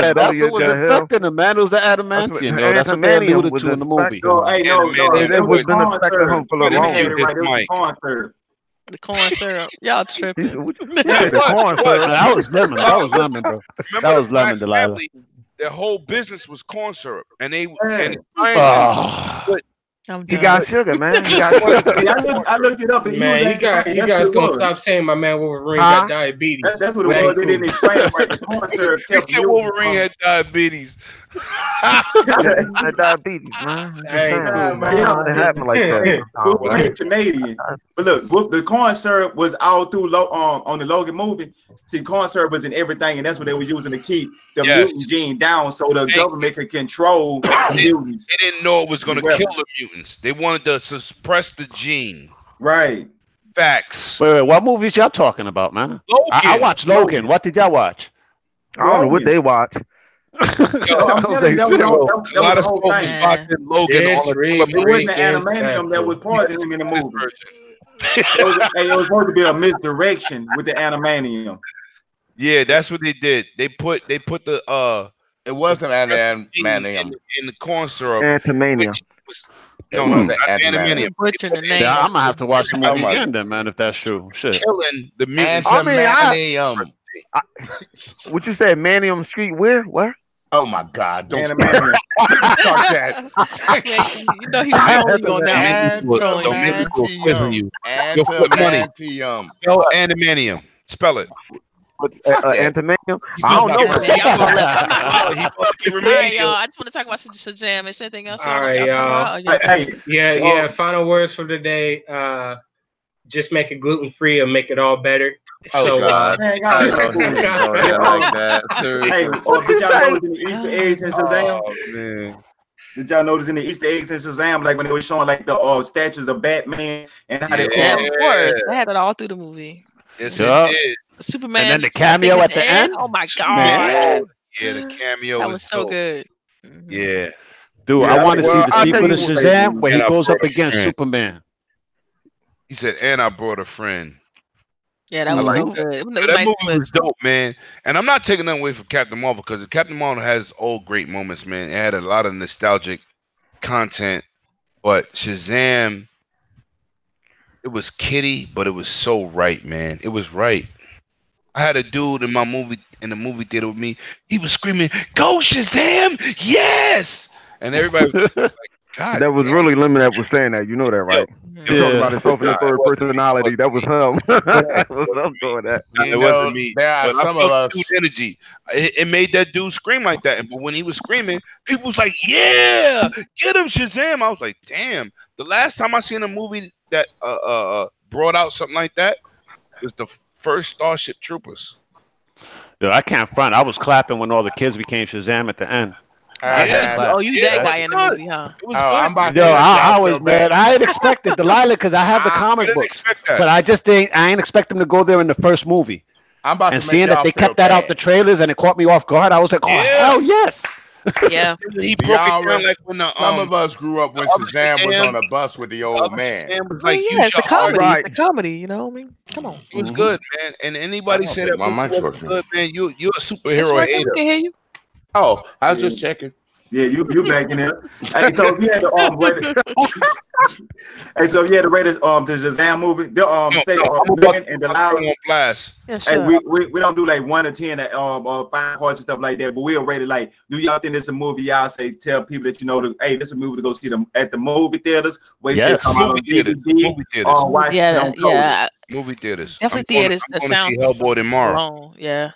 That's what was infecting him, man. It was the adamantium. That's what they alluded to in the movie. It was been affecting him for the long. The corn syrup, y'all tripping. The corn syrup. That was lemon. That was lemon, bro. That was lemon, Delilah. Their whole business was corn syrup, and they. You got sugar, man. I looked it up. And man, you guys gonna stop saying my man Wolverine got diabetes. That's what it was. They didn't explain it right. The corn syrup kept you. Wolverine had diabetes. Diabetes, man. It happened like that. Wolverine Canadian. But look, the corn syrup was all through on the Logan movie. See, corn syrup was in everything, and that's what they were using to keep the mutant gene down, so the government could control the mutants. They didn't know it was going to kill the mutants. They wanted to suppress the gene. Right. Facts. Wait, what movies y'all talking about, man? I watched Logan. What did y'all watch? I don't know what they watch. I'm telling you, that was A lot the of whole folks thing. watching Logan. It's All the really It wasn't the freaking animanium that was poisoning him in the movie. version. It was supposed to be a misdirection with the animanium. Yeah, that's what they did. They put the It wasn't in Animanium. the corn syrup. Antimania. which was- It No, wasn't not Animanium. Animanium. Butchering the name. Yeah, I'm gonna have to watch the movie Oh my- again then, man. If that's true, shit. Killing the mutant. Animanium. What you said? Manium Street? Where? Oh my God! Don't Animanium. start that. Yeah, you know he was trolling you on that. Don't make me go quizzing you. Yo, put money. Antimanium. Spell Animanium. Spell it. Antimanium? I don't know. All right, y'all. I just want to talk about Shazam. Is there anything else? All right, y'all. Hey, Yeah. Final words for the day. Just make it gluten free and make it all better. Oh God! man, I y'all- don't even know that like that. Hey, did y'all notice in the Easter eggs in Shazam? Oh man. Did y'all notice in the Easter eggs in Shazam, like when they were showing like the statues of Batman and how they Yeah, of course. They had it all through the movie. Yes, Yeah. it did. Superman. And then the cameo at the end? Oh my god. Man. Yeah, the cameo That was so dope. good. Yeah. Dude, Yeah, I want to see the I'll sequel tell to you what, Shazam where he and I goes up brought a against friend. Superman. He said, and I brought a friend. Yeah, that was I so like good. It was That nice movie was dope, man. And I'm not taking nothing away from Captain Marvel because Captain Marvel has old great moments, man. It had a lot of nostalgic content, but Shazam, it was kiddie, but it was so right, man. It was right. I had a dude in the movie theater with me. He was screaming, "Go Shazam! Yes!" And everybody was like, God, That was damn. really Lemon that was saying that. You know that, right? Mhm. He was talking about himself in the third personality. That was him. That was him doing that. It You wasn't know, me. there are But I some of felt us. the dude's energy. It made that dude scream like that. But when he was screaming, people was like, "Yeah, get him, Shazam!" I was like, "Damn!" The last time I seen a movie that brought out something like that was the first Starship Troopers. Yo, I can't front. I was clapping when all the kids became Shazam at the end. Yeah. Oh, you Yeah, that it guy was in the good. movie, huh? It was Oh, good. I'm about to Yo, let I y'all was feel bad. man. I ain't expected Delilah because I have the comic didn't books, expect that. but I ain't expect them to go there in the first movie. I'm about And to make seeing that y'all they feel kept that out bad. the trailers and it caught me off guard, I was like, oh Yeah. hell yes. Yeah. He Do broke y'all it down re- like when the Some of us grew up when other Shazam was Shazam- on a bus with the the old other man. Shazam was Well, like, yeah, it's a use your heart. comedy. Right. It's a comedy, you know what I mean? Come on. It was Mhm. good, man. And anybody Oh, say that my movie mic's wasn't working. good, man, you're a It's superhero working. hater. We can hear you. Oh, I was just checking. Yeah, you back in there. Hey, so if you had to rate it, hey, so if you had to rate it the Shazam movie, the say I'm about Ben to and put Delilah. on blast. Yeah, Hey, sure. we don't do like 1 to 10 at 5 parts and stuff like that, but we'll rate it like, do y'all think it's a movie? Y'all say tell people that you know hey, this is a movie to go see them at the movie theaters. Wait till it Yes. come out on Movie theaters. DVD Movie theaters. or watch it Yeah, on code. yeah. Movie theaters. Definitely I'm going theaters. The to sound see Hellboy tomorrow. alone. Yeah.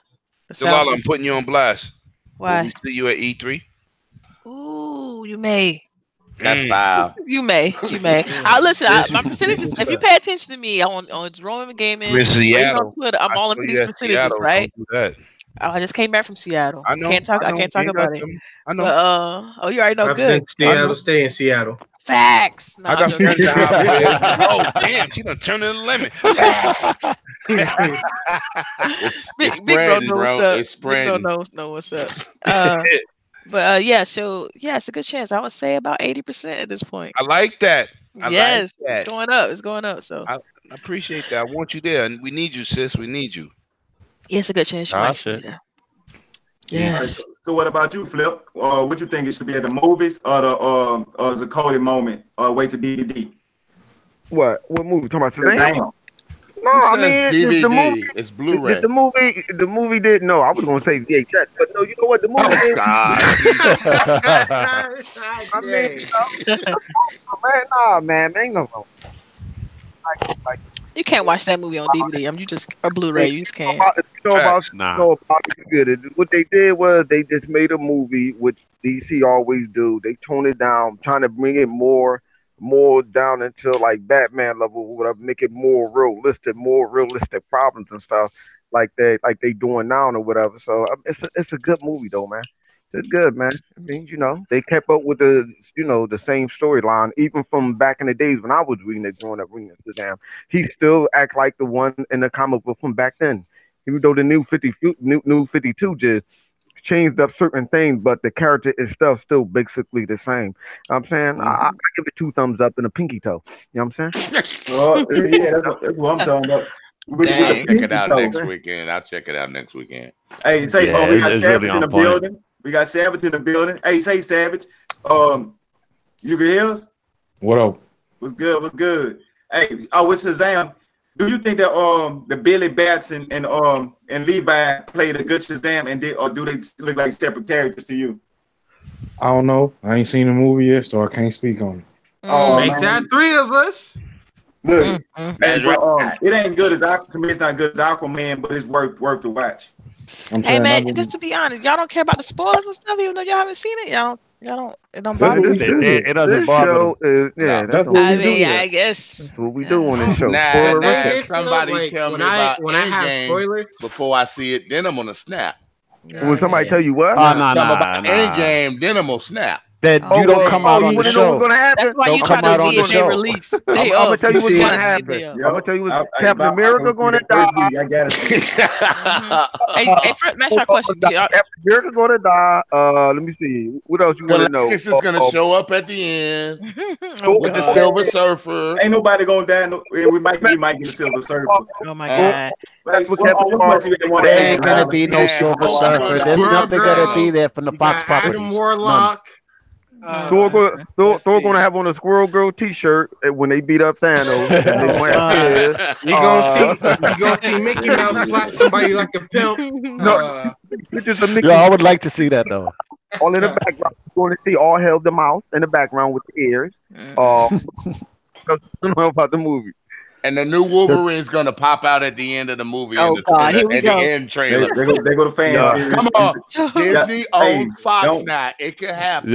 The Delilah, sound. I'm putting you on blast. Will Why? we see you at E E3? Ooh, you may. That's foul. You may. You may. Listen, my percentages, if you pay attention to me on Jerome Gaming, You're in or even Seattle. on Twitter, I'm all I into saw these you at percentages, Seattle. right? Don't do that. I just came back from Seattle. I know. I can't talk You about ain't got it. them. I know. But oh, you already know. I've Good. been to Seattle. Stay in Seattle. Facts. No, I I'm got joking. friends out there. Oh, damn. She done turned into lemon. It's Big bro spreading, know what's bro. up. It's Big bro spreading. know what's up. Yeah, so yeah, it's a good chance. I would say about 80% at this point. I like that. I Yes, like that. it's going up. It's going up. So I appreciate that. I want you there. And we need you, sis. We need you. yeah, it's a good chance you Ah, might see shit. me there. All right, Yes. so what about you, Flip? What you think it should be at the movies or the coded moment or wait to DVD? What movie? Talking about Shazam? Damn. No, I mean it's DVD. the movie. It's Blu-ray. The movie did. No, I was gonna say VHS, but no, you know what? The movie Oh did. God! I mean, man, ain't no. You can't watch that movie on DVD. You just or Blu-ray. You just can't. Nah. What they did was they just made a movie, which DC always do. They tone it down, trying to bring it more down into like Batman level, whatever, make it more realistic problems and stuff like they doing now or whatever. So it's a good movie though, man. It's good, man. I mean, they kept up with the same storyline, even from back in the days when I was growing up reading Shazam. He still act like the one in the comic book from back then. Even though the new 52 just changed up certain things, but the character itself still basically the same. I'm saying I give it 2 thumbs up and a pinky toe. You know what I'm saying? Oh, yeah, that's what I'm talking about. I'll check it out next weekend. Hey, say, Yeah, we got it's Savage really in the on point. building. We got Savage in the building. Hey, say Savage. You can hear us? What up? What's good? What's good? Hey, with Shazam, do you think that the Billy Bats and Levi played a good Shazam, or do they look like separate characters to you? I don't know. I ain't seen the movie yet, so I can't speak on it. Oh, Make that 3 of us. Look, it ain't good as Aquaman. It's not good as Aquaman, but it's worth to watch. Hey man, just to be honest, y'all don't care about the spoilers and stuff, even though y'all haven't seen it. Y'all don't. It don't bother you. It doesn't bother them. That's what I we mean, do. I guess That's what we do on this show. Somebody tell me about Endgame before I see it, then I'm gonna snap. When somebody tell you what? About Endgame, then I'm gonna snap. That you don't come out on the show. That's why you try to see if they release. I'm gonna tell you what's gonna happen. I'm gonna tell you what Captain America gonna die. I gotta see. Hey, Fred, ask your question. Captain America gonna die. Let me see. What else you want to know? This is gonna show up at the end with the Silver Surfer. Ain't nobody gonna die. We might get a Silver Surfer. Oh my god. There ain't gonna be no Silver Surfer. There's nothing gonna be there from the Fox properties. Adam Warlock. Thor gonna have on a Squirrel Girl T-shirt when they beat up Thanos. You gonna see Mickey Mouse slap somebody like a pimp. I would like to see that though. All in the background, you're going to see all hell the mouse in the background with the ears. I don't know about the movie. And the new Wolverine's gonna pop out at the end of the movie. Oh God, here we go. The end trailer. They go to fans. Come on, Disney owns Fox now. It could happen.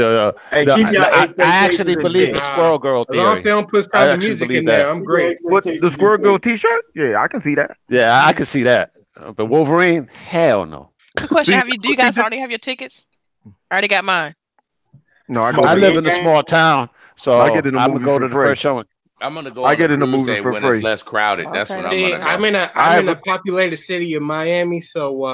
Hey, keep I actually believe the Squirrel Girl theory. As long as they don't put some music in there, I'm great. What, the Squirrel Girl T-shirt? Yeah, I can see that. Yeah, I can see that. But Wolverine, hell no. Good question. Do you guys already have your tickets? I already got mine. No, I live in a small town, so I get in the I'm movie gonna go for to the free. first showing. I'm gonna go. I get in the movie Tuesday for when free. it's less crowded. That's what I'm gonna go. I'm in a populated city of Miami, so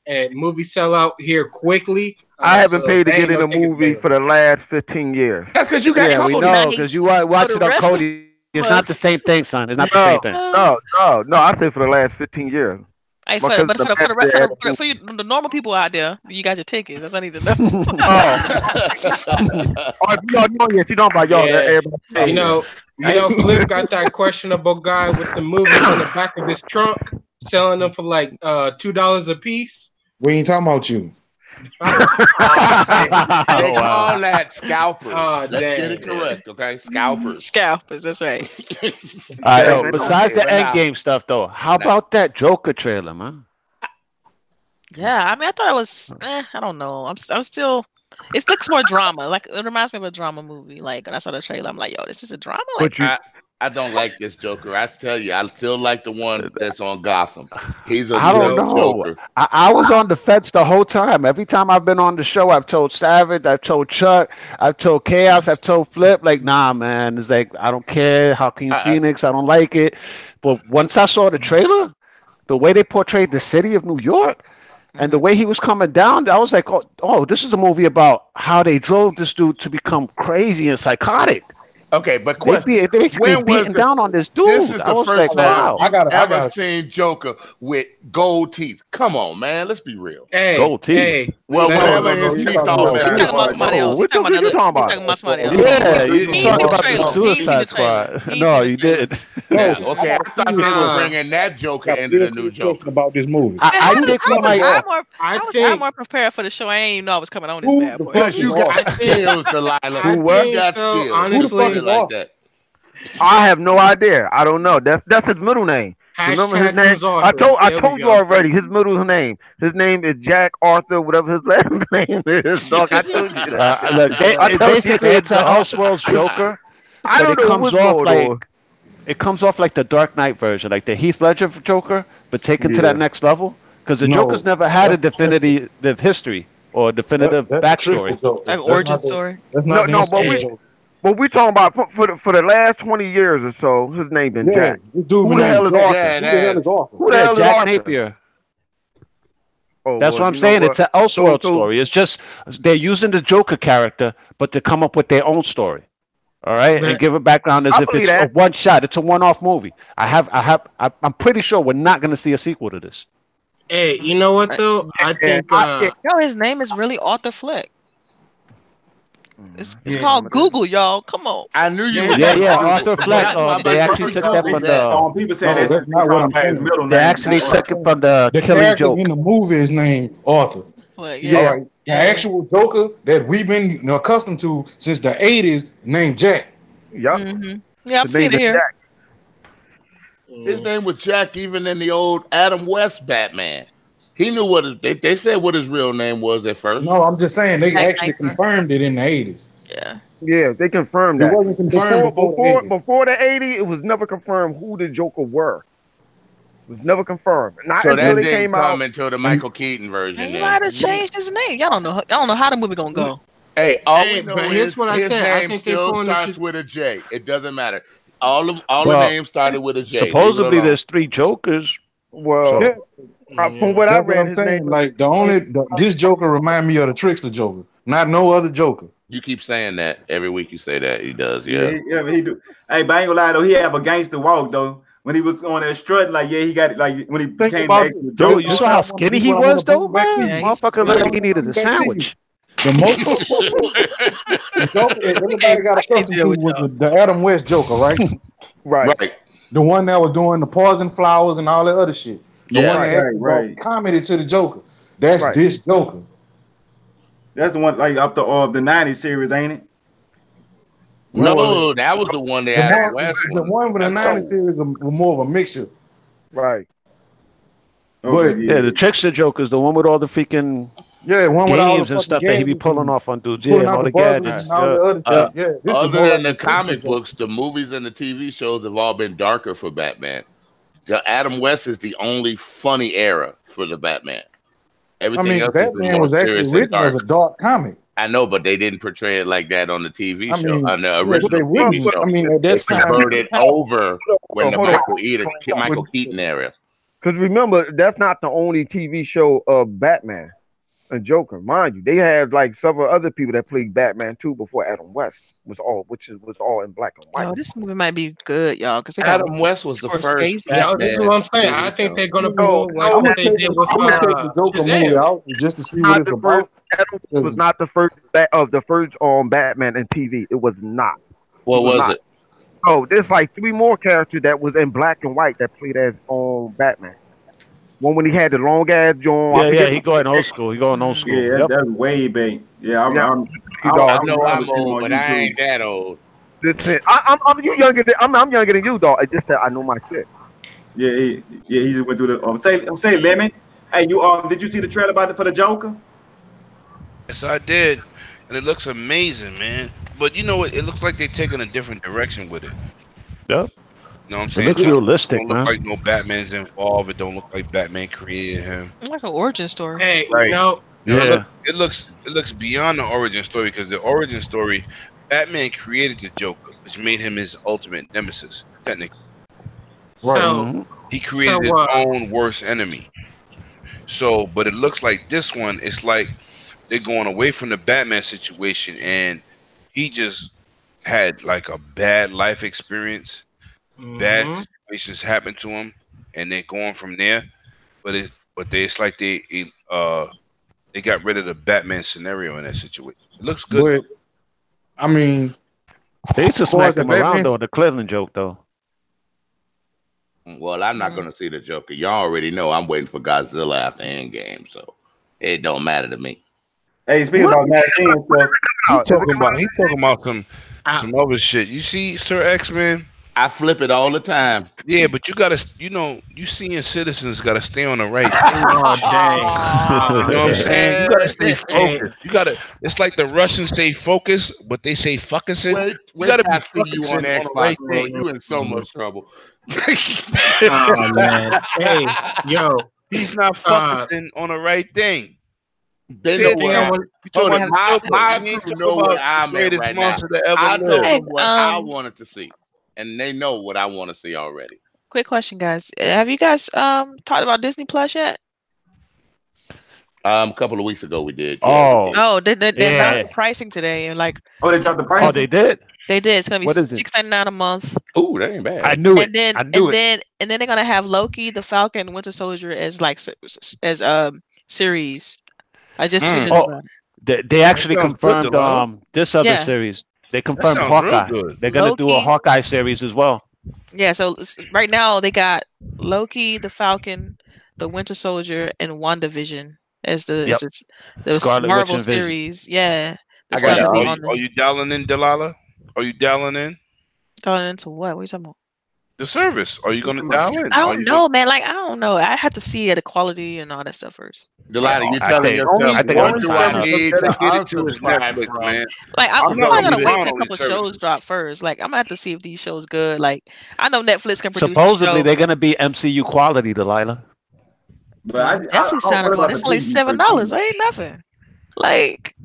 and movies sell out here quickly. I haven't paid to get in a movie for the last 15 years. That's because you got we know because you watch it on Cody. It's not the same thing, son. It's not the same thing. No. I say for the last 15 years. Hey, for the normal people out there, you got your tickets. That's what I need to know. You know, Flip got that questionable guy with the movies on the back of his trunk, selling them for like $2 a piece. We ain't talking about you. They call that scalpers. Let's get it correct, okay? Scalpers, that's right. Besides the Endgame stuff, though, how about that Joker trailer, man? Yeah, I mean, I thought it was. I don't know. I'm still. It looks more drama. Like it reminds me of a drama movie. Like when I saw the trailer, I'm like, yo, this is a drama. Like, I don't like this Joker. I tell you, I still like the one that's on Gotham. He's I don't know. Joker. I was on the fence the whole time. Every time I've been on the show, I've told Savage, I've told Chuck, I've told Chaos, I've told Flip, like, nah, man. It's like, I don't care. Joaquin Phoenix, I don't like it. But once I saw the trailer, the way they portrayed the city of New York, and the way he was coming down, I was like, oh, this is a movie about how they drove this dude to become crazy and psychotic. Okay, but they basically beating down on this dude. This is the first time I ever seen Joker with gold teeth. Come on, man, let's be real. Hey, gold teeth. Hey, well, whatever his teeth all He's talking about somebody else. He's talking about somebody else. Yeah, you talking about the Suicide Squad. No, you did. Yeah, okay. I thought they were bringing that Joker into the new Joker. About this movie. I think we might. I'm more prepared for the show. I ain't even know I was coming on this bad boy. Because you got skills, Delilah. You got skills. Honestly, like that. I have no idea. I don't know. That's his middle name. Remember his name? I told you already. His middle name. His name is Jack Arthur, whatever his last name is. Dog, I told you that. Basically, it's a Elseworlds Joker. I don't know. It comes off like the Dark Knight version, like the Heath Ledger Joker, but taken to that next level. Because the Joker's never had a definitive history or definitive backstory, like origin story. But we talking about for the last 20 years or so. His name been Jack. Who the hell is Arthur? Who the hell is Jack Arthur? Napier. Oh, That's well, what I'm you know saying. what? It's an Elseworld So- story. It's just they're using the Joker character, but to come up with their own story. All right, and give a background as I if believe it's a that. one shot. It's a one-off movie. I'm pretty sure we're not going to see a sequel to this. Hey, you know what though? I think Yo, his name is really Arthur Fleck. It's Yeah. called Google, y'all. Come on. I knew you. was Yeah, gonna do Arthur this. Fleck. That's why They my actually first took thought that was from that. the. People saying No, that's not what I'm his saying. middle They name. actually took it from the The Killing character Joke. in the movie is named Arthur. Fleck, Yeah. All right. The actual Joker that we've been accustomed to since the 80s named Jack. Yup. Mm-hmm. Yeah, I'm The seeing name it is here. His name was Jack even in the old Adam West Batman. He knew what they said what his real name was at first. No, I'm just saying they Jack actually Sniper. confirmed it in the 80s. Yeah. Yeah, they confirmed It that. wasn't confirmed Before the 80s, it was never confirmed who the Joker were. It was never confirmed. Not So until that they didn't came come out. until the Michael Keaton version. He Then. might have changed his name. Y'all don't know. Y'all don't know how the movie gonna go. Hey, all Hey, we know but is here's what I his said. I name think they still pulling this starts shit- with a J. It doesn't matter. All the Well, names started with a J. Leave it Supposedly, alone. there's 3 Jokers. Well, Yeah. from what I That's what read, I'm his saying. name. Like this Joker remind me of the Trickster Joker, not no other Joker. You keep saying that every week. You say that he does. Yeah, Yeah. he do. Hey, but I ain't gonna lie though, he have a gangster walk though. When he was on that strut, like he got it. Like when he became about the it. Joker. Dude, you saw how skinny he was, though, man. Yeah, he's- Motherfucker looked like he needed a sandwich. The most the Joker that everybody got accustomed to was the Adam West Joker, right? Right. The one that was doing the poison flowers and all that other shit. The Yeah. one that actually brought comedy to the Joker. That's this Joker. That's the one like off the '90s series, ain't it? No, that was the one they had Adam West The one with the That's 90s series was more of a mixture. Right. But Yeah, the Trickster Joker is the one with all the freaking one with all games the and stuff fucking that he be gadgets pulling and off on dudes. pulling Yeah, and out all the the buzzers gadgets. and all the other shit. Yeah, this is Other more than like the a comic Trickster books, the movies and the TV shows have all been darker for Batman. The Adam West is the only funny era for the Batman. Everything else has been Batman more was actually serious and written as dark. a dark comic. I know, but they didn't portray it like that on the TV I show, mean, on the yeah, original they wouldn't, TV but, show. I mean, at They that time, converted over when the Hold on. Michael Keaton era. Because remember, that's not the only TV show of Batman and Joker, mind you. They had like several other people that played Batman too before Adam West was all in black and white. Yo, this movie might be good, y'all. Because Adam West was the first Scorsese. Yeah, this is what I'm saying. I think they're gonna pull I'm what gonna they take did with the Joker movie Shazam. out just to see what Not it's the about. first. Adam was not the first Batman in TV. It was not. What was not. it? Oh, there's like 3 more characters that was in black and white that played as Batman. One when he had the long ass jaw. Yeah, he going old school. He going old school. Yeah, Yep. that's way back. Yeah, I know I'm old, but I ain't that old. I'm you younger than I'm younger than you, dog. It's just that I know my shit. Yeah, he just went through the say Lemon. Hey, you did you see the trailer for the Joker? Yes, I did, and it looks amazing, man. But you know what? It looks like they're taking a different direction with it. Yep. You know what I'm It saying? looks realistic, It don't man. look like no Batman's involved. It don't look like Batman created him. Like an origin story. Hey, Right. Yeah. It looks beyond the origin story, because the origin story, Batman created the Joker, which made him his ultimate nemesis. Technically, So he created his own worst enemy. So, but it looks like this one, it's like they're going away from the Batman situation, and he just had like a bad life experience. Bad situations happened to him, and they're going from there. But it's like they got rid of the Batman scenario in that situation. It looks good. But, I mean, They used to Boy, smack the him around Batman's- though. The Cleveland joke though. Well, I'm not gonna see the Joker. Y'all already know I'm waiting for Godzilla after Endgame, so it don't matter to me. Hey, speaking about Maxine and stuff, He's talking about some other shit. You see, Sir X-Men? I flip it all the time. Yeah, but you gotta, you senior citizens gotta stay on the right. Oh, dang. You know what I'm saying? You gotta stay focused. You gotta. It's like the Russians say focus, but they say fucking. Wait, You gotta be I see you on focusing Xbox, the right bro. thing. You in so much trouble. Oh man. Hey, yo. He's not focusing on the right thing. They Yeah, know what yeah, I, hold hold on, on, my you crew talk know about what the I'm at greatest right now. monster that ever I lived. told Hey, them what I wanted to see, and they know what I want to see already. Quick question, guys. Have you guys talked about Disney Plus yet? A couple of weeks ago we did. Oh, Oh, they're Yeah. not pricing today, and like Oh, they dropped the price. oh, they did. they did. It's gonna be What is it? $6.99 a month, Ooh, that ain't bad. I knew it. and then I knew it. they're gonna have Loki, the Falcon, and Winter Soldier as like as series. I just tweeted Oh, about They actually sounds good, confirmed Delilah. this other Yeah. series. They confirmed sounds real Hawkeye. good. They're gonna do a Loki. Hawkeye series as well. Yeah, so right now they got Loki, the Falcon, the Winter Soldier, and WandaVision as the Yep. the Scarlet Witch Marvel and Vision. series. Yeah, I that's got gonna it. be Are on you, the are you dialing in, Delilah? Are you dialing in Dialing into what? What are you talking about? the service? Are you gonna dial in? I Are don't you know, man. Like I don't know. I have to see the quality and all that stuff first. Delilah, you I telling think- yourself, I think what I'm do gonna I sign up. need to dedicated to is unsubscribe Netflix, from? man? Like I'm I'm not probably gonna gonna be wait down till a on couple these shows services. drop first. Like I'm gonna have to see if these shows good. Like I know Netflix can produce a Supposedly show. they're gonna be MCU quality, Delilah. But I Definitely don't sign know up on. about It's the only PG-13. $7. Ain't nothing. Like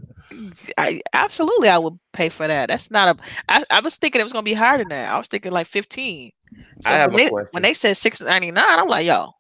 I absolutely I would pay for that. That's not a. I was thinking it was gonna be higher than that. I was thinking like 15. So I have when a they question. said $6.99, I'm like, yo,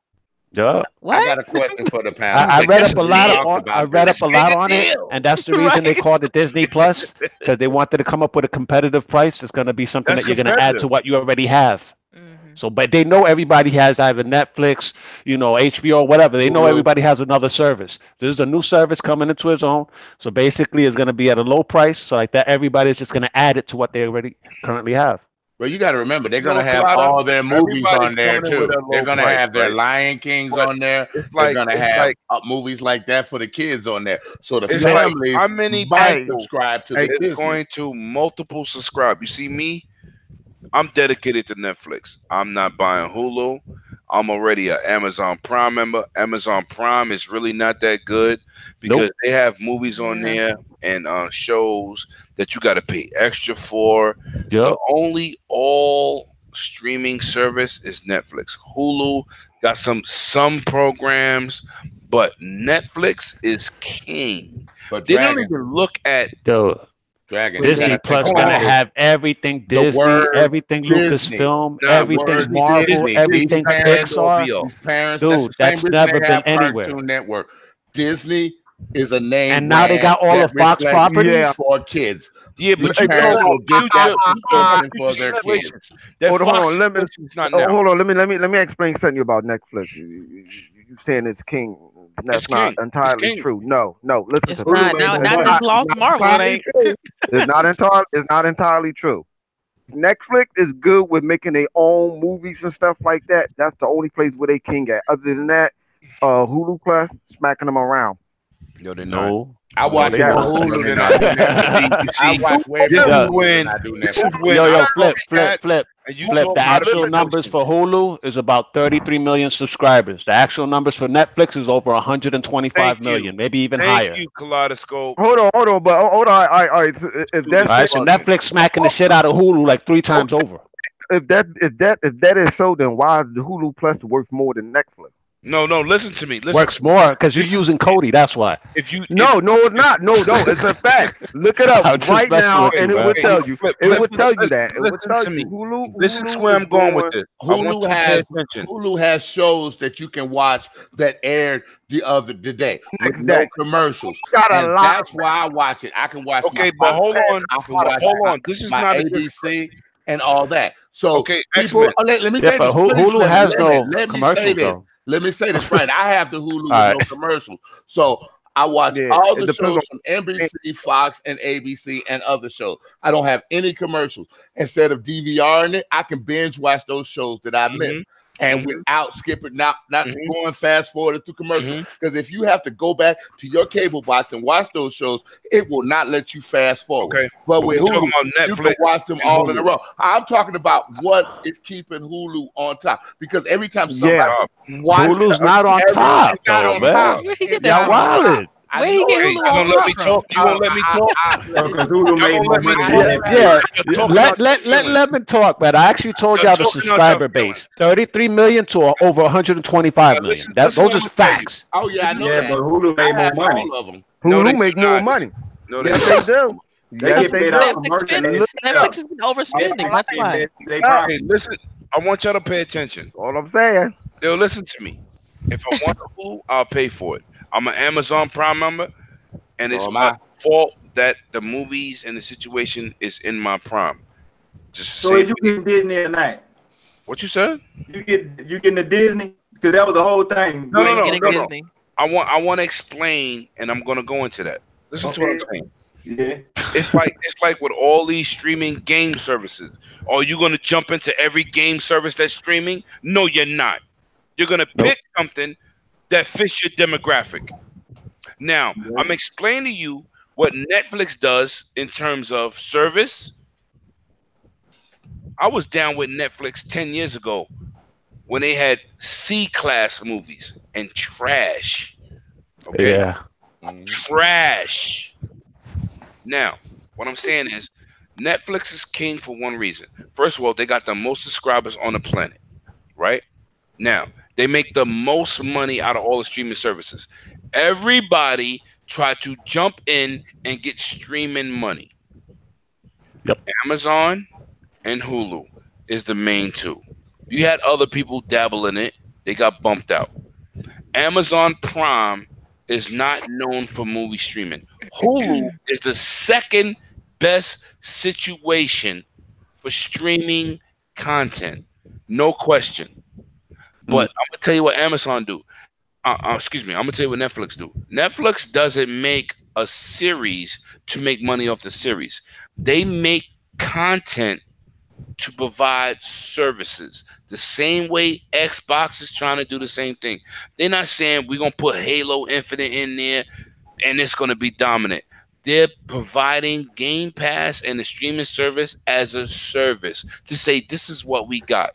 Yeah. what? I got a question for the panel. I read that's up a a lot deal. on I read up a lot on it, and that's the reason they Right. called it Disney Plus, because they wanted to come up with a competitive price. It's gonna be something That's that you're gonna add to competitive. what you already have. Mhm. So, but they know everybody has either Netflix, HBO, whatever. They know Hulu. everybody has another service. There's a new service coming into its own. So basically, it's going to be at a low price. So like that, everybody's just going to add it to what they already currently have. But you got to remember, they're You know, going to have Delilah, all their movies everybody's on there coming in with too. a low They're going to price, have their right? Lion Kings But on there. It's They're like going to it's have like movies like that for the kids on there. So the it's like families how many might people subscribe to the is Disney. going to multiple subscribe? You see me? I'm dedicated to Netflix. I'm not buying Hulu. I'm already an Amazon Prime member. Amazon Prime is really not that good because they have movies on there and shows that you got to pay extra for. The only all streaming service is Netflix. Hulu got some programs, but Netflix is king. But They don't Dragon, even look at Dragon, Disney you Plus gotta gonna think have everything the Disney, word everything Disney. Lucasfilm, Nah, everything word Marvel, Disney. everything These parents, Pixar. these parents, Dude, that's the same that's reason never they been have anywhere. Cartoon Network. Disney is a name And now they brand got all that the Fox reflects properties. for kids. Yeah, These but you parents know will get that subscription for their situation. kids. That Hold Fox on, let me situation's not now. hold on. Let me explain something to you about Netflix. You saying it's king? That's It's not king. It's entirely king. true. No. Listen It's to me. not now. Not this Lost Marvel. It ain't. It's not entirely true. Netflix is good with making their own movies and stuff like that. That's the only place where they king at. Other than that, Hulu Plus smacking them around. No, they're not. No. I watch they more got- Hulu than I do Netflix. I watch way This more is Hulu when than I do this is Netflix. when Yo, I flip. and you Flip. talk The about actual it. numbers for Hulu is about 33 million subscribers. The actual numbers for Netflix is over 125 Thank you. million, maybe even Thank higher. you, Kaleidoscope. Hold on, but hold on. All right. So if All right, so Netflix smacking the shit out of Hulu like 3 times over. if that is so, then why is the Hulu Plus worth more than Netflix? No, listen to me. Listen. Works more because you're using Cody. That's why. If you No, it's not. No, it's a fact. Look it up I'm just right messing now, with you, and it man. would tell you. It would tell you that. It would listen tell to me. you. Hulu. This is Hulu where I'm is going with this. I want you Hulu to pay has attention. Hulu has shows that you can watch that aired the day with Next no day. commercials. Got a And lot. that's why I watch it. I can watch Okay, my but hold on. I can watch Hold on. This is my not a ABC and all that. So Okay, people, X-Men. let me Yeah, say but this. Hulu Please, has no let me say commercials this. though. Let me say this right. I have the Hulu with All no right. commercials. So I watch Yeah, all it the depends shows from NBC, Fox, and ABC and other shows. I don't have any commercials. Instead of DVRing it, I can binge watch those shows that I missed. And without skipping, not going fast forward to commercials. Because if you have to go back to your cable box and watch those shows, it will not let you fast forward. Okay. But with we're talking Hulu, about you can Netflix watch them and all in a Hulu. row. I'm talking about what is keeping Hulu on top. Because every time somebody watches Hulu's not on top, it's not though, on man. top. Where he get It's that not Y'all on top. wildin'. I Where he know get it. Hulu You gonna on let me top talk? You gonna let me talk? Because Hulu made Y'all more gonna let me money talk? than Yeah, Netflix. let Lemon talk, but I actually told Y'all y'all the talking out subscriber y'all feelings. base, 33 million to over 125 million. listen Those what is I'm telling you. facts. Oh yeah, I know Yeah, that. but Hulu I made more have money. all of them. No, they Hulu make do more not. money. No, they Yes, don't. they do. They Yes, get they paid out do. for Netflix spending. merchandise. Netflix has been overspending. That's why. They probably Hey, listen. I want y'all to pay attention. All I'm saying. Yo, listen to me. If I want Hulu, I'll pay for it. I'm an Amazon Prime member, and it's my fault that the movies and the situation is in my Prime. Just so is you getting Disney tonight? What you said? You getting the Disney? Because that was the whole thing. No. Disney. I want to explain, and I'm going to go into that. Listen to what I'm saying. Yeah. It's like with all these streaming game services. Are you going to jump into every game service that's streaming? No, you're not. You're going to pick something that fits your demographic. Now, I'm explaining to you what Netflix does in terms of service. I was down with Netflix 10 years ago when they had C-class movies and trash. Okay? Yeah. Trash. Now, what I'm saying is Netflix is king for one reason. First of all, they got the most subscribers on the planet, right? Now, they make the most money out of all the streaming services. Everybody tried to jump in and get streaming money. Yep. Amazon and Hulu is the main two. You had other people dabble in it. They got bumped out. Amazon Prime is not known for movie streaming. Hulu is the second best situation for streaming content. No question. But I'm going to tell you what Amazon do. Excuse me. I'm going to tell you what Netflix do. Netflix doesn't make a series to make money off the series. They make content to provide services. The same way Xbox is trying to do the same thing. They're not saying we're going to put Halo Infinite in there and it's going to be dominant. They're providing Game Pass and the streaming service as a service to say this is what we got.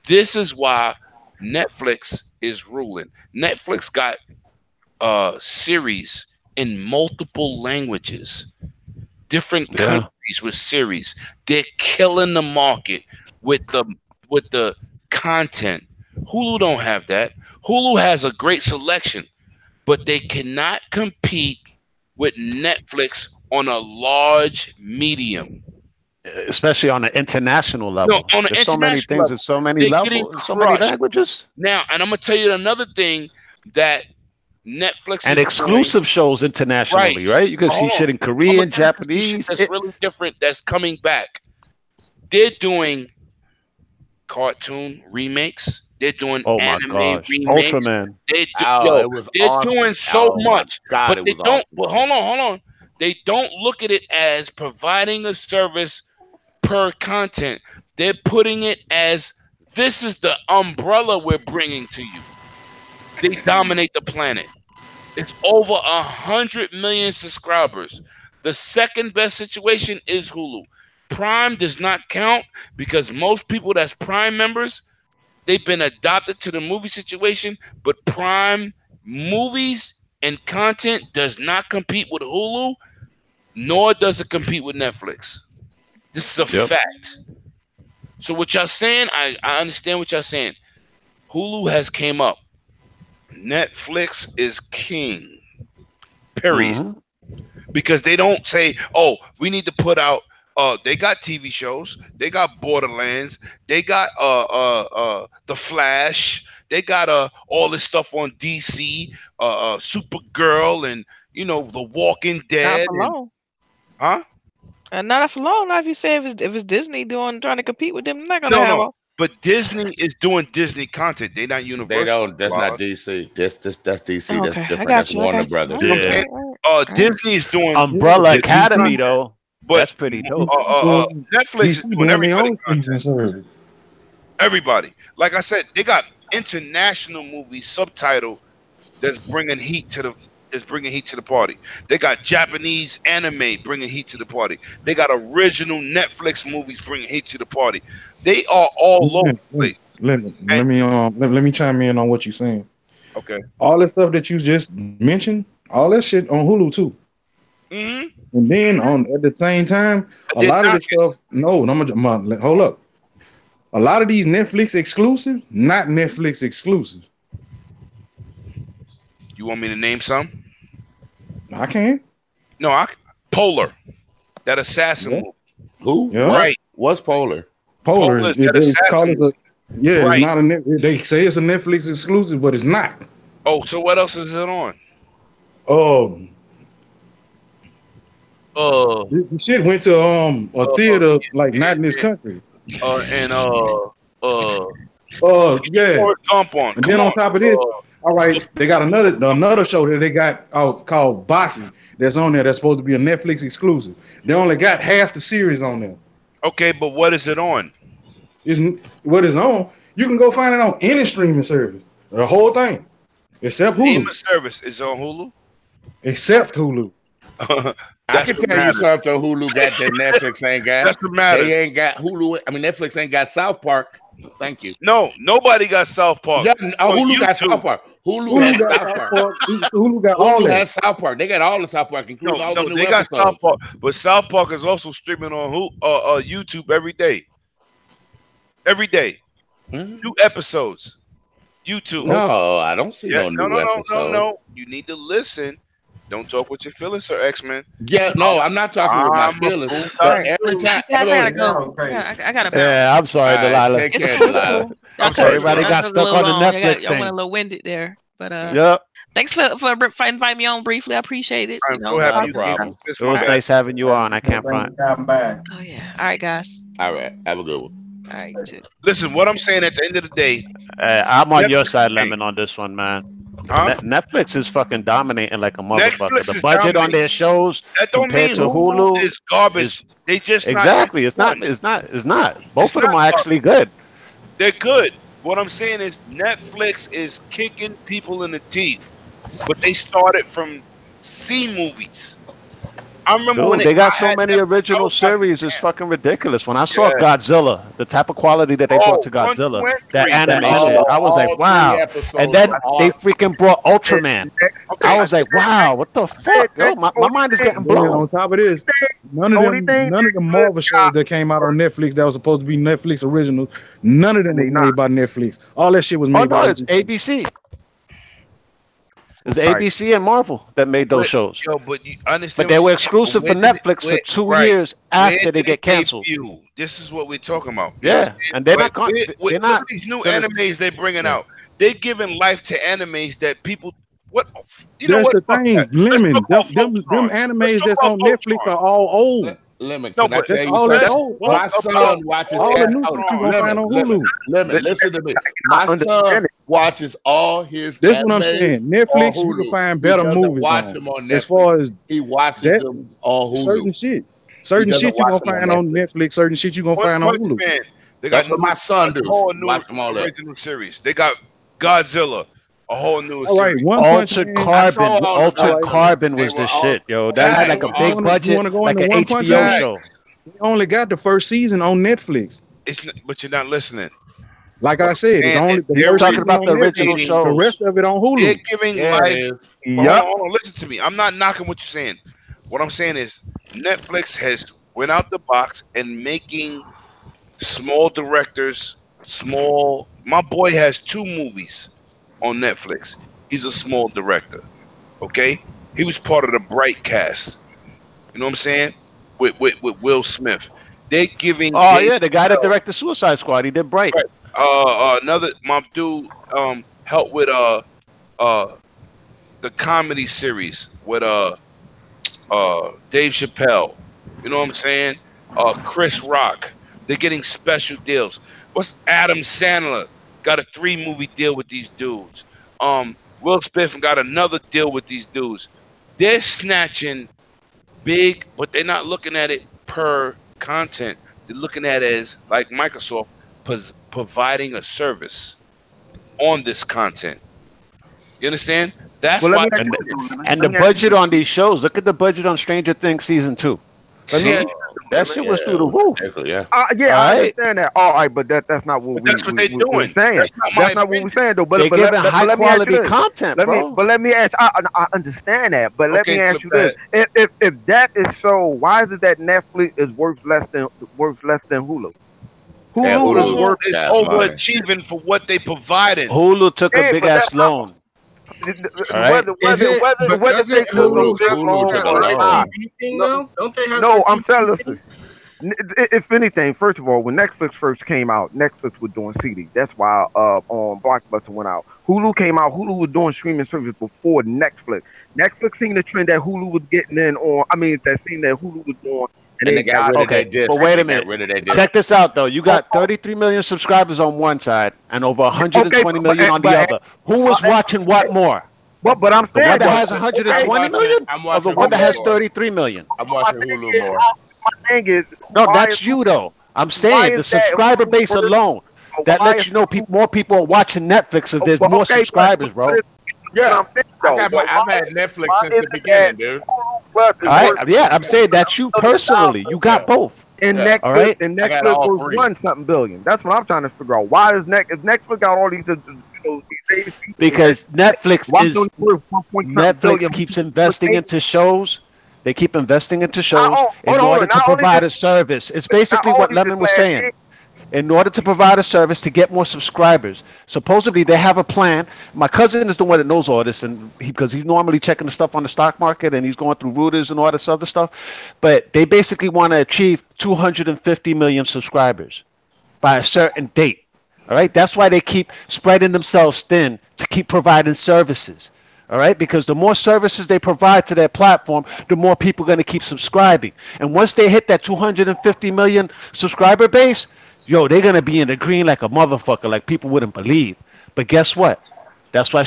This is why Netflix is ruling. Netflix got series in multiple languages, different countries with series. They're killing the market with the content. Hulu don't have that. Hulu has a great selection, but they cannot compete with Netflix on a large medium. Especially on an international level. No, on an There's so many things and so many levels, so many languages. Now, and I'm gonna tell you another thing that Netflix and exclusive shows internationally, right? You can see shit in Korean, Japanese. That's really different. That's coming back. They're doing cartoon remakes. They're doing anime remakes. Ultraman. They're doing so much, but they don't. Well, hold on. They don't look at it as providing a service per content. They're putting it as this is the umbrella we're bringing to you. They dominate the planet. It's over 100 million subscribers. The second best situation is Hulu. Prime does not count because most people that's Prime members, they've been adopted to the movie situation, but Prime movies and content does not compete with Hulu, nor does it compete with Netflix. This is a fact. So what y'all saying, I understand what y'all saying. Hulu has came up. Netflix is king. Period. Because they don't say, oh, we need to put out they got TV shows, they got Borderlands, they got The Flash, they got all this stuff on DC, Supergirl, and The Walking Dead. Not for long. Not if you say if it's Disney trying to compete with them, they're not gonna have. But Disney is doing Disney content. They're not Universal. They don't. That's not DC. That's DC. Okay, that's different. That's Warner Brothers. Disney is doing Umbrella Academy though. But that's pretty dope. Netflix is doing everybody content. Everybody. Like I said, they got international movies subtitled that's bringing heat to the party. They got Japanese anime bringing heat to the party. They got original Netflix movies bringing heat to the party. They are all over the place. Let me chime in on what you're saying. Okay. All that stuff that you just mentioned, all that shit on Hulu too. And then at the same time, a lot of this stuff. Hold up. A lot of these Netflix exclusive, not Netflix exclusive. You want me to name some? I can. No, Polar. That assassin movie. Who? Yeah. Right. What's Polar? Polar is it's not a they say it's a Netflix exclusive, but it's not. Oh, so what else is it on? This shit went to a theater like not in this country. Yeah. Gump on. And then on top of this, all right, they got another show that they got out called Baki that's on there. That's supposed to be a Netflix exclusive. They only got half the series on there. Okay, but what is it on? What is on? You can go find it on any streaming service. The whole thing, except Hulu. Streaming service is on Hulu. Except Hulu. I can tell you something. Hulu got that Netflix ain't got. That's what matters. They ain't got Hulu. I mean, Netflix ain't got South Park. Thank you. No, nobody got South Park. Hulu got South Park. Hulu has South Park. Hulu got all that. Has South Park. They got all the South Park, including all the new they got episodes. South Park, but South Park is also streaming on YouTube every day. Every day, new episodes. YouTube. No, I don't see no new episodes. No. You need to listen. Don't talk with your feelings, sir, X-Men. Yeah, no, I'm not talking with my feelings. But every time, I gotta go. I gotta. Yeah, I'm sorry, Delilah. It's cool. I'm sorry, everybody got stuck on the Netflix thing. I went a little winded there, but yep. Thanks for inviting me on briefly. I appreciate it. No problem. It was nice having you on. I can't front. Oh yeah. All right, guys. All right. Have a good one. All right. Too. Listen, what I'm saying at the end of the day, I'm on your side, Lemon, on this one, man. Netflix is fucking dominating like a motherfucker. The budget on their shows compared to Hulu is garbage. They just exactly. It's not. Both of them are actually good. They're good. What I'm saying is Netflix is kicking people in the teeth, but they started from C movies. I remember when they got so many original series. It's fucking ridiculous. When I saw Godzilla, the type of quality that they brought to Godzilla, that animation, I was like, wow. And then they freaking brought Ultraman. I was like, wow, what the fuck? Yo, my mind is getting blown. On top of this, none of the Marvel shows that came out on Netflix that was supposed to be Netflix originals, none of them was made by Netflix. All that shit was made by it's ABC. It's ABC and Marvel that made those shows. Yo, but you understand? But they were exclusive for Netflix for 2 years after they get canceled. This is what we're talking about. Yeah, and they're not. They're not these new animes they're bringing out. They're giving life to animes that people. That's the thing, Lemon. Them animes that's on Netflix are all old. Lemon, can I tell you something? My son watches all the new shit you gonna find on Hulu. Lemon, listen to me. My son watches all his. That's what I'm saying. Netflix, you can find better movies. Watch them on Netflix. As far as he watches them on Hulu. Certain shit you gonna find on Netflix. Certain shit you gonna find on Hulu. That's what my son does. Watch them all original series. They got Godzilla. A whole new series. Altered Carbon was the shit, yo. That had like a big budget, like an HBO show. We only got the first season on Netflix. But you're not listening. Like I said, you're talking about the original show. The rest of it on Hulu. They're giving life. Hold on, listen to me. I'm not knocking what you're saying. What I'm saying is Netflix has went out the box and making small directors, my boy has 2 movies on Netflix. He's a small director. Okay? He was part of the Bright cast. You know what I'm saying? With Will Smith. They're giving the guy that directed Suicide Squad. He did Bright. Right. Another my dude helped with the comedy series with Dave Chappelle. You know what I'm saying? Chris Rock. They're getting special deals. What's Adam Sandler? Got a 3-movie deal with these dudes. Will Smith got another deal with these dudes. They're snatching big, but they're not looking at it per content. They're looking at it as like Microsoft providing a service on this content. You understand? That's why. And the budget on these shows. Look at the budget on Stranger Things season 2. That shit was through the roof. I understand that. All right, but that's not what that's what they're doing. That's not what we're saying, though. They're giving high quality content, bro. But let me ask. I understand that, but let me ask you this: if that is so, why is it that Netflix is worth less than Hulu? Hulu is overachieving for what they provided. Hulu took a big ass loan. Whether they Hulu have a TV thing though? Don't they have? No, I'm telling you. If anything, first of all, when Netflix first came out, Netflix was doing CD. That's why Blockbuster went out. Hulu came out. Hulu was doing streaming service before Netflix. Netflix seen the trend that Hulu was getting in on. I mean, that seen that Hulu was doing. And they got rid of that disc. But wait a minute. Check this out, though. You got 33 million subscribers on one side and over 120 million on the other. Who was watching what more? But I'm saying the one that has 120 million or the one that has 33 million? I'm watching Hulu more. My thing is, no, that's you though. I'm saying the subscriber base alone. That lets you know more people are watching Netflix because there's more subscribers, bro. Yeah, I've had Netflix since the beginning, dude. All right, yeah, I'm saying that's you personally. You got both. And Netflix, all right? And Netflix was 1-something billion. That's what I'm trying to figure out. Why is Netflix got all these? Because Netflix keeps investing into shows. They keep investing into shows in order to provide a service. It's basically what Lemon was saying. In order to provide a service to get more subscribers. Supposedly they have a plan. My cousin is the one that knows all this, and because he's normally checking the stuff on the stock market and he's going through Reuters and all this other stuff. But they basically want to achieve 250 million subscribers by a certain date. All right, that's why they keep spreading themselves thin to keep providing services. All right, because the more services they provide to their platform, the more people are going to keep subscribing. And once they hit that 250 million subscriber base, yo, they're going to be in the green like a motherfucker, like people wouldn't believe. But guess what? That's why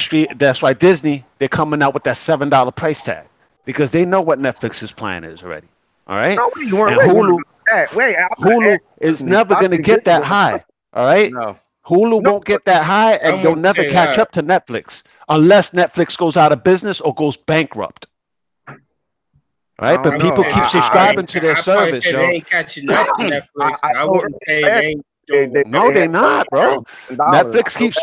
Disney, they're coming out with that $7 price tag because they know what Netflix's plan is already. All right? No, and Hulu is never going to get that high. All right? No. Hulu won't get that high, and they'll never catch up to Netflix unless Netflix goes out of business or goes bankrupt. All right, but people keep subscribing to their service, yo. They ain't catching up to Netflix. I wouldn't say they ain't. No, they're not, bro. Netflix keeps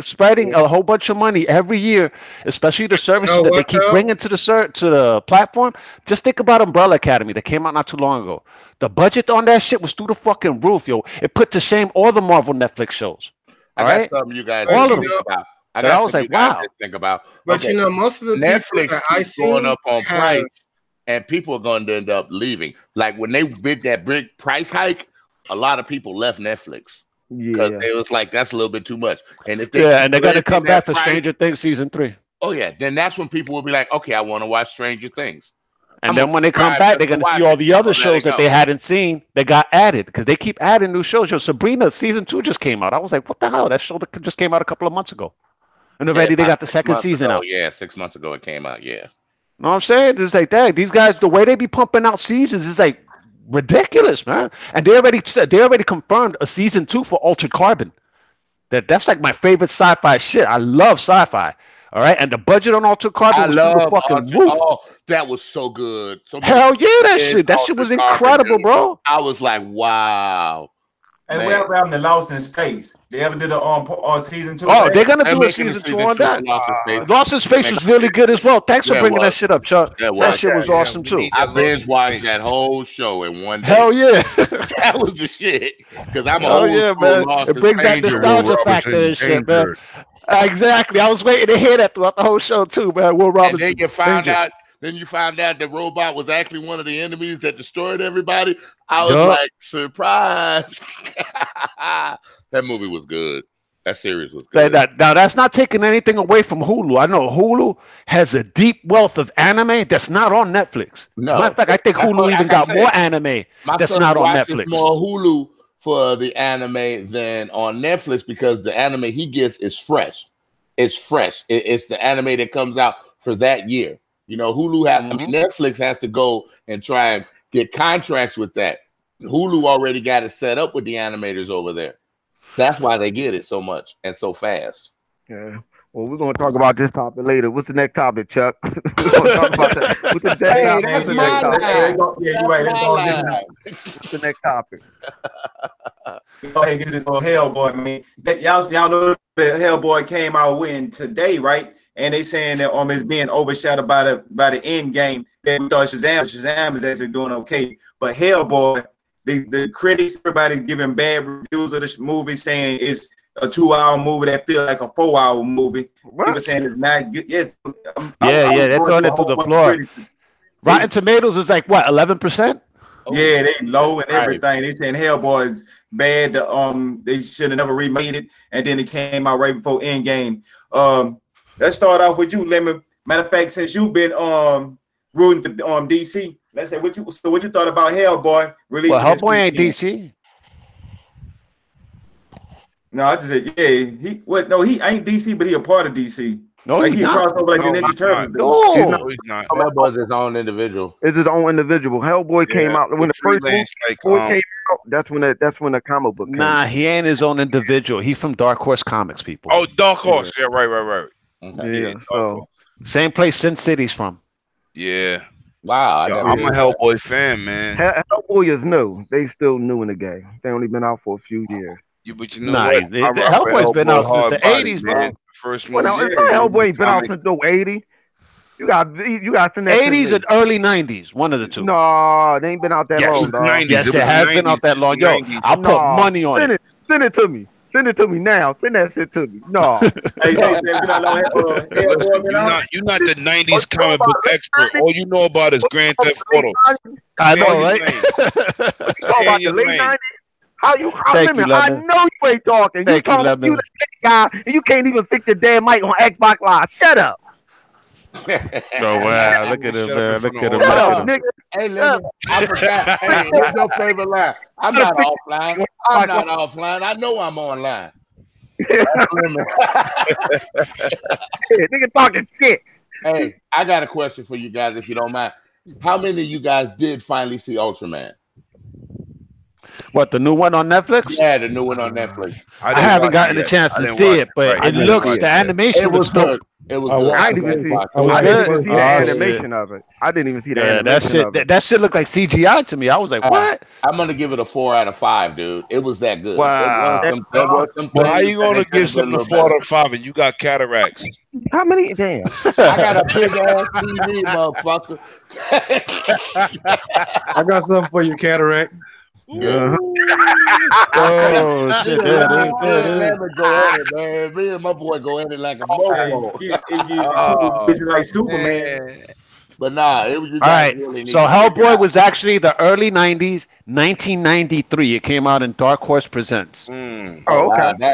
spreading a whole bunch of money every year, especially the services that they keep bringing to the platform. Just think about Umbrella Academy that came out not too long ago. The budget on that shit was through the fucking roof, yo. It put to shame all the Marvel Netflix shows. All right, something you guys all of them. About. I was like, wow. Think about. But you know, most of the Netflix keeps going up on price, and people are going to end up leaving. Like when they did that big price hike. A lot of people left Netflix because it was like that's a little bit too much. And if and they're gonna come back for Stranger Things season 3. Oh yeah, then that's when people will be like, okay, I want to watch Stranger Things. And then when they come back, they're gonna see all the other shows that they hadn't seen that got added because they keep adding new shows. Yo, Sabrina season 2 just came out. I was like, what the hell? That show just came out a couple of months ago, and already they got the second season out. Yeah, 6 months ago it came out. Yeah. Know what I'm saying? It's like that. These guys, the way they be pumping out seasons is like ridiculous, man. And they already confirmed a season 2 for Altered Carbon. That's like my favorite sci-fi shit. I love sci-fi. All right, and the budget on Altered Carbon was through the fucking roof. Oh, that was so good. Hell yeah, that shit was incredible, bro. I was like, wow. And what happened to Lost in Space? They ever did a season 2? Oh, they're gonna do a season 2 on that. Lost in Space was really good as well. Thanks for bringing that shit up, Chuck. That shit was awesome too. I binge watched that whole show in one day. Hell yeah, that was the shit. Because I'm man. It brings that nostalgia factor and shit, man. Exactly. I was waiting to hear that throughout the whole show too, man. Will Robinson. And then you found out the robot was actually one of the enemies that destroyed everybody. I was like, surprise. That movie was good. That series was good. Now, that's not taking anything away from Hulu. I know Hulu has a deep wealth of anime that's not on Netflix. No. Matter of fact, I think Hulu even got more anime that's not on Netflix. More Hulu for the anime than on Netflix because the anime he gets is fresh. It's fresh. It's the anime that comes out for that year. You know, Netflix has to go and try and get contracts with that. Hulu already got it set up with the animators over there. That's why they get it so much and so fast. Yeah. Well, we're going to talk about this topic later. What's the next topic, Chuck? We're going to talk about that. What's the next topic? Yeah, you're right. Let's go What's the next topic? Go ahead and get this on Hellboy, man. Y'all know that Hellboy came out with today, right? And they saying that it's being overshadowed by the end game. That we thought Shazam is actually doing okay, but Hellboy, the critics, everybody giving bad reviews of this movie, saying it's a 2-hour movie that feels like a 4-hour movie. What? People saying it's not good. Yes, they're throwing it through the floor. Rotten Tomatoes is like what, 11%? Yeah, they low and everything. They saying Hellboy is bad. They should have never remade it, and then it came out right before Endgame. Let's start off with you, Lemon. Matter of fact, since you've been rooting for DC, let's say what you thought about Hellboy releasing. Well, Hellboy ain't DC. No, I just said he ain't DC, but he a part of DC. No, like he's he not. crossed over like the Ninja Turtles. No, he's not. Hellboy's his own individual. It's his own individual. Hellboy came out when the first book came out. That's when the comic book came out. Nah, he ain't his own individual. He from Dark Horse Comics, people. Oh, Dark Horse. Yeah, right. Okay. Yeah, so same place Sin City's from. Yeah. Wow. I'm a Hellboy fan, man. Hellboy is new. They still new in the game. They only been out for a few years. But you know what? Hellboy's been out since the 80s, bro. First movie. Hellboy ain't been out since the 80s. You got some 80s and early 90s, one of the two. No, they ain't been out that long, dog. 90s. Yes, it has been out that long. Yo, I'll put money on it. Send it to me. Send it to me now. Send that shit to me. No. You're not the 90s comic book expert. All you know about is Grand Theft Auto. I know, right? Talk about the late 90s? I know you ain't talking. You talking you the guy, and you can't even fix your damn mic on Xbox Live. Shut up. Oh wow! Look at him, man. Look at him. Nigga. Hey, listen, I forgot. Hey, what's your favorite line? I'm not offline. I know I'm online. Nigga talking shit. Hey, I got a question for you guys, if you don't mind. How many of you guys did finally see Ultraman? What, the new one on Netflix? Yeah, the new one on Netflix. I haven't gotten the chance to see it, but it looks, the animation looks dope. It was good. I didn't even see the animation of it. I didn't even see the animation of it. That shit looked like CGI to me. I was like, what? I'm going to give it a 4 out of 5, dude. It was that good. Wow. Well, how you going to give something a 4 out of 5 and you got cataracts? How many? Damn. I got a big ass TV, motherfucker. I got something for you, cataract. Yeah. Oh shit! Man. Me and my boy go in it like a mofo. It's like Superman. But nah, it was just all right. Really so Hellboy was actually the early '90s, 1993. It came out in Dark Horse Presents. Oh, okay. They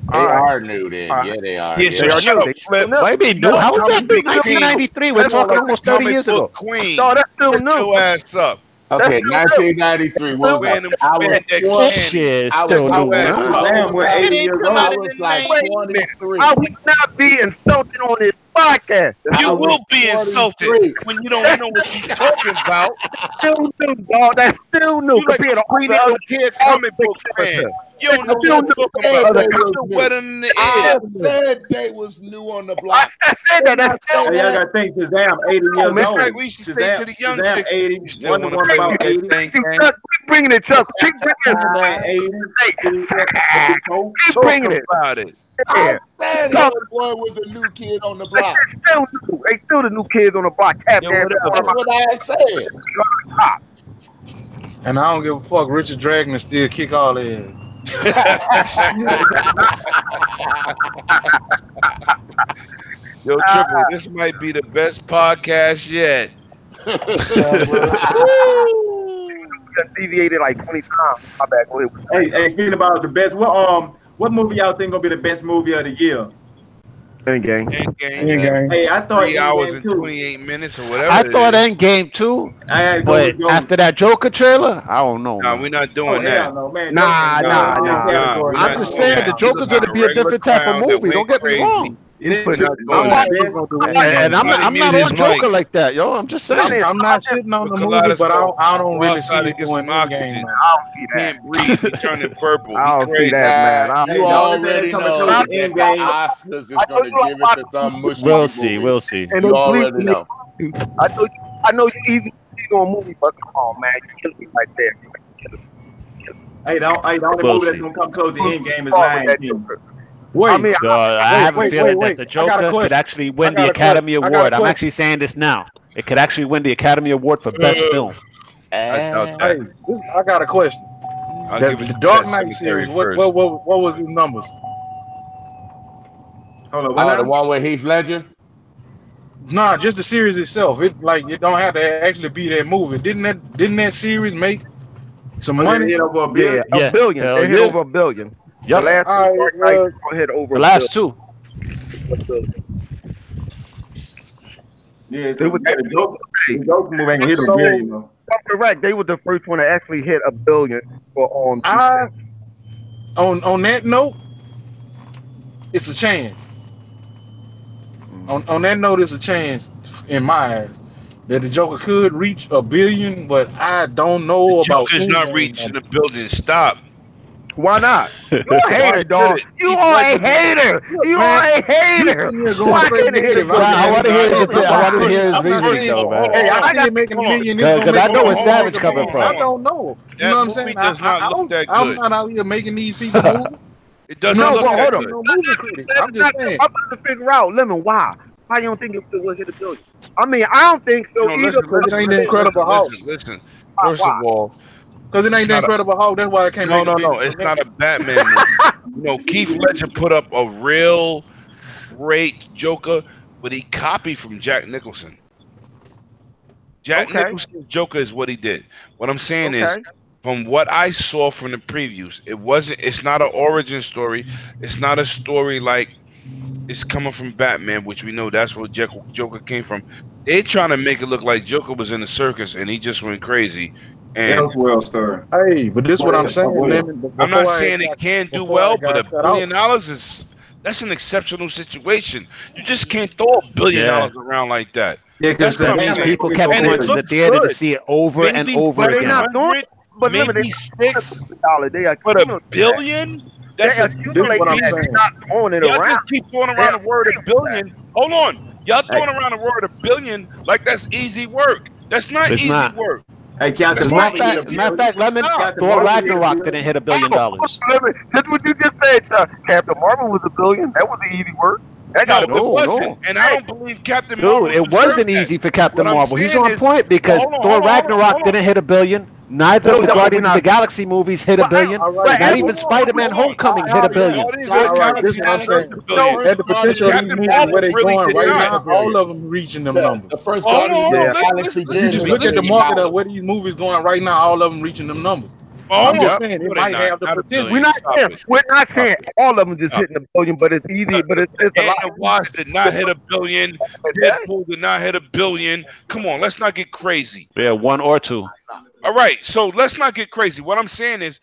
are new then. Yeah, they are. Yeah, so shut up, Flip. What do you mean new? How was that new? 1993. We're talking almost 30 years ago. Queen. No, that's still new. Your ass up. Okay, 1993. Well, shit, still new. Damn, we're 80 years old. I was like 23. I would not be insulted on this podcast. You will be insulted when you don't know what you're talking about. Still new, dog. That's still new. You like a Queen of the comic book fan. You don't know what you're talking about. You're wetter than the air. I said they was new on the block. I said that. That's still Y'all got to think Shazam 80 years That's old. like we should say to the young Shazam chicks. 80. Wonder Woman about 80. Keep bringing it, Chuck. Keep Superman 80. Keep bringing it. About it. I said that boy was the new kid on the block. Still new. They still the new kids on the block. Tap That's what I said. And I don't give a fuck. Richard Dragon still kick all in. Yo, Triple, this might be the best podcast yet. Deviated like 20 times. My bad. Go ahead. Hey, speaking about the best, what movie y'all think gonna be the best movie of the year? Endgame. Hey, I thought 3 hours and 28 minutes or whatever. I thought Endgame too, but after that Joker trailer, I don't know. No, we're not doing that. No, man. Nah. I'm just saying the Joker's gonna be a different type of movie. Don't get me wrong. And I'm not on Joker like that, yo. I'm just saying. I'm not sitting on the movie, but I don't really see it going Endgame. I don't see that. Can't breathe. He's turning purple. I don't see that, man. You already know that the Oscars is going to give it to some mushy. We'll see. You already know. I know you easy on a movie, but come on, man. You kill me right there. Hey, the only movie that's gonna come close to Endgame is Lion King. I have a feeling that the Joker could actually win the Academy Award. I'm actually saying this now. It could actually win the Academy Award for Best Film. Hey, I got a question. The Dark Knight series, what was the numbers? Hold on, The one with Heath Ledger? Nah, just the series itself. It don't have to actually be that movie. Didn't that series make some money? Hit over a billion. Yeah, a billion. Hell They hit yeah. over a billion. Yep. The last Dark Knight hit over The a last two. billion. Yeah, so the Joker movie ain't hit a So, billion though. correct. They were the first one to actually hit a billion for On that note, it's a chance. On that note, it's a chance in my eyes that the Joker could reach a billion, but I don't know about. Joker's not reaching the building. Stop. Why not? You a hater, dog. You are a hater. You are a hater. Why can't it hit it? I want to hear his reasoning though, man. Hey, I see it making a million. Because I know where Savage coming from. I don't know. You know what I'm saying? Does not look that I'm good. not out here making these people move. It doesn't No, look well, that hold good. on. I'm just saying. I'm trying to figure out, Lemon, why? Why you don't think it will hit a billion? I mean, I don't think so either. Because it ain't the Incredible Hulk. Listen. First of all, because it ain't the Incredible Hulk. That's why I can't. No. It's not a Batman movie. You know, Keith Ledger put up a real great Joker, but he copied from Jack Nicholson. Jack Nicholson's Joker is what he did. What I'm saying is, from what I saw from the previews, it's not an origin story. It's not a story like it's coming from Batman, which we know that's where Joker came from. They're trying to make it look like Joker was in the circus and he just went crazy. And well, sir. Hey, but this is what I'm saying. I'm not saying it can't do well, but $1 billion that's an exceptional situation. You just can't throw $1 billion around like that. Yeah, because people kept going to the theater to see it over and over again. But maybe $6 They are but $1 billion. That's what I'm saying. Not throwing it Y'all around. just keep throwing around the word $1 billion. Hold on, y'all throwing around the word $1 billion like that's easy work. That's not easy work. Hey, Captain Matter of fact, Lemon, Thor Ragnarok didn't hit $1 billion. That's what you just said, Captain Marvel was $1 billion. That was easy work. That got it wasn't, and I don't believe Captain Marvel. Dude, it wasn't easy for Captain Marvel. He's on point because Thor Ragnarok didn't hit $1 billion. Neither of the Guardians of the Galaxy movies hit $1 billion. Not even Spider-Man: Homecoming hit $1 billion. This is what I'm saying. At the potential of these movies where they going right now, all of them reaching them numbers. The first Guardians of the Galaxy did. Look at the market of where these movies going right now. All of them reaching them numbers. I'm just saying it might have the potential. We're not saying all of them just hitting $1 billion, but it's easy. But it's a lot. And Wasp did not hit $1 billion. Deadpool did not hit $1 billion. Come on, let's not get crazy. Yeah, 1 or 2. All right, so let's not get crazy. What I'm saying is,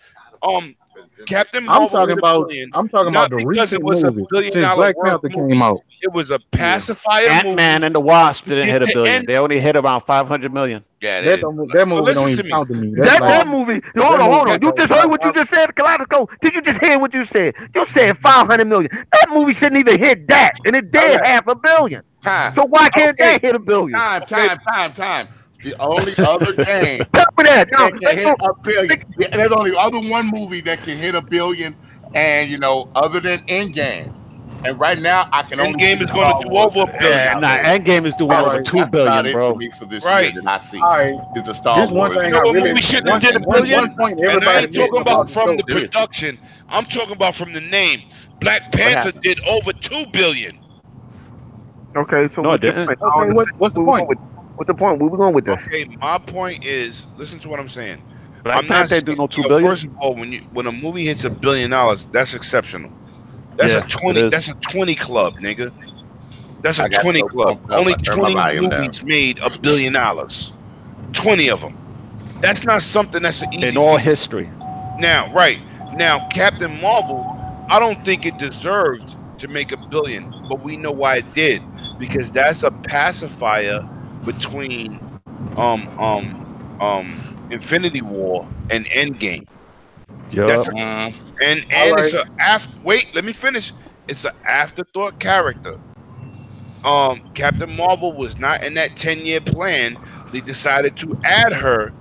Captain Marvel. I'm talking about the recent movie since Black Panther came out. It was a pacifier. Ant-Man and the Wasp didn't hit $1 billion. They only hit around 500 million. Yeah, that movie don't even count to me. That movie. Hold on. You just heard what you just said, Kaleidoscope. Did you just hear what you said? You said 500 million. That movie shouldn't even hit that, and it did $500 million. So why can't that hit $1 billion? Time. The only other game that can hit $1 billion. There's only one movie that can hit $1 billion, and other than Endgame. And right now, I can only. Endgame is going to do over $1 billion. Endgame is doing over $2 billion, bro. For me for this year that I see is the Star Wars. One thing we shouldn't have did $1 billion. And I ain't talking about from the production. I'm talking about from the name. Black Panther did over $2 billion. Okay, so what's the point? What's the point? Where we going with this? Okay, my point is, listen to what I'm saying. Black Panther do no $2 billion. First of all, when a movie hits $1 billion, that's exceptional. That's a 20. That's a 20 club, nigga. That's a 20 club. Only 20 movies made $1 billion. 20 of them. That's not something that's an easy in all history. Now, Captain Marvel, I don't think it deserved to make $1 billion, but we know why it did, because that's a pacifier between Infinity War and Endgame. Yep. It's a wait, let me finish. It's an afterthought character. Captain Marvel was not in that 10-year plan. They decided to add her,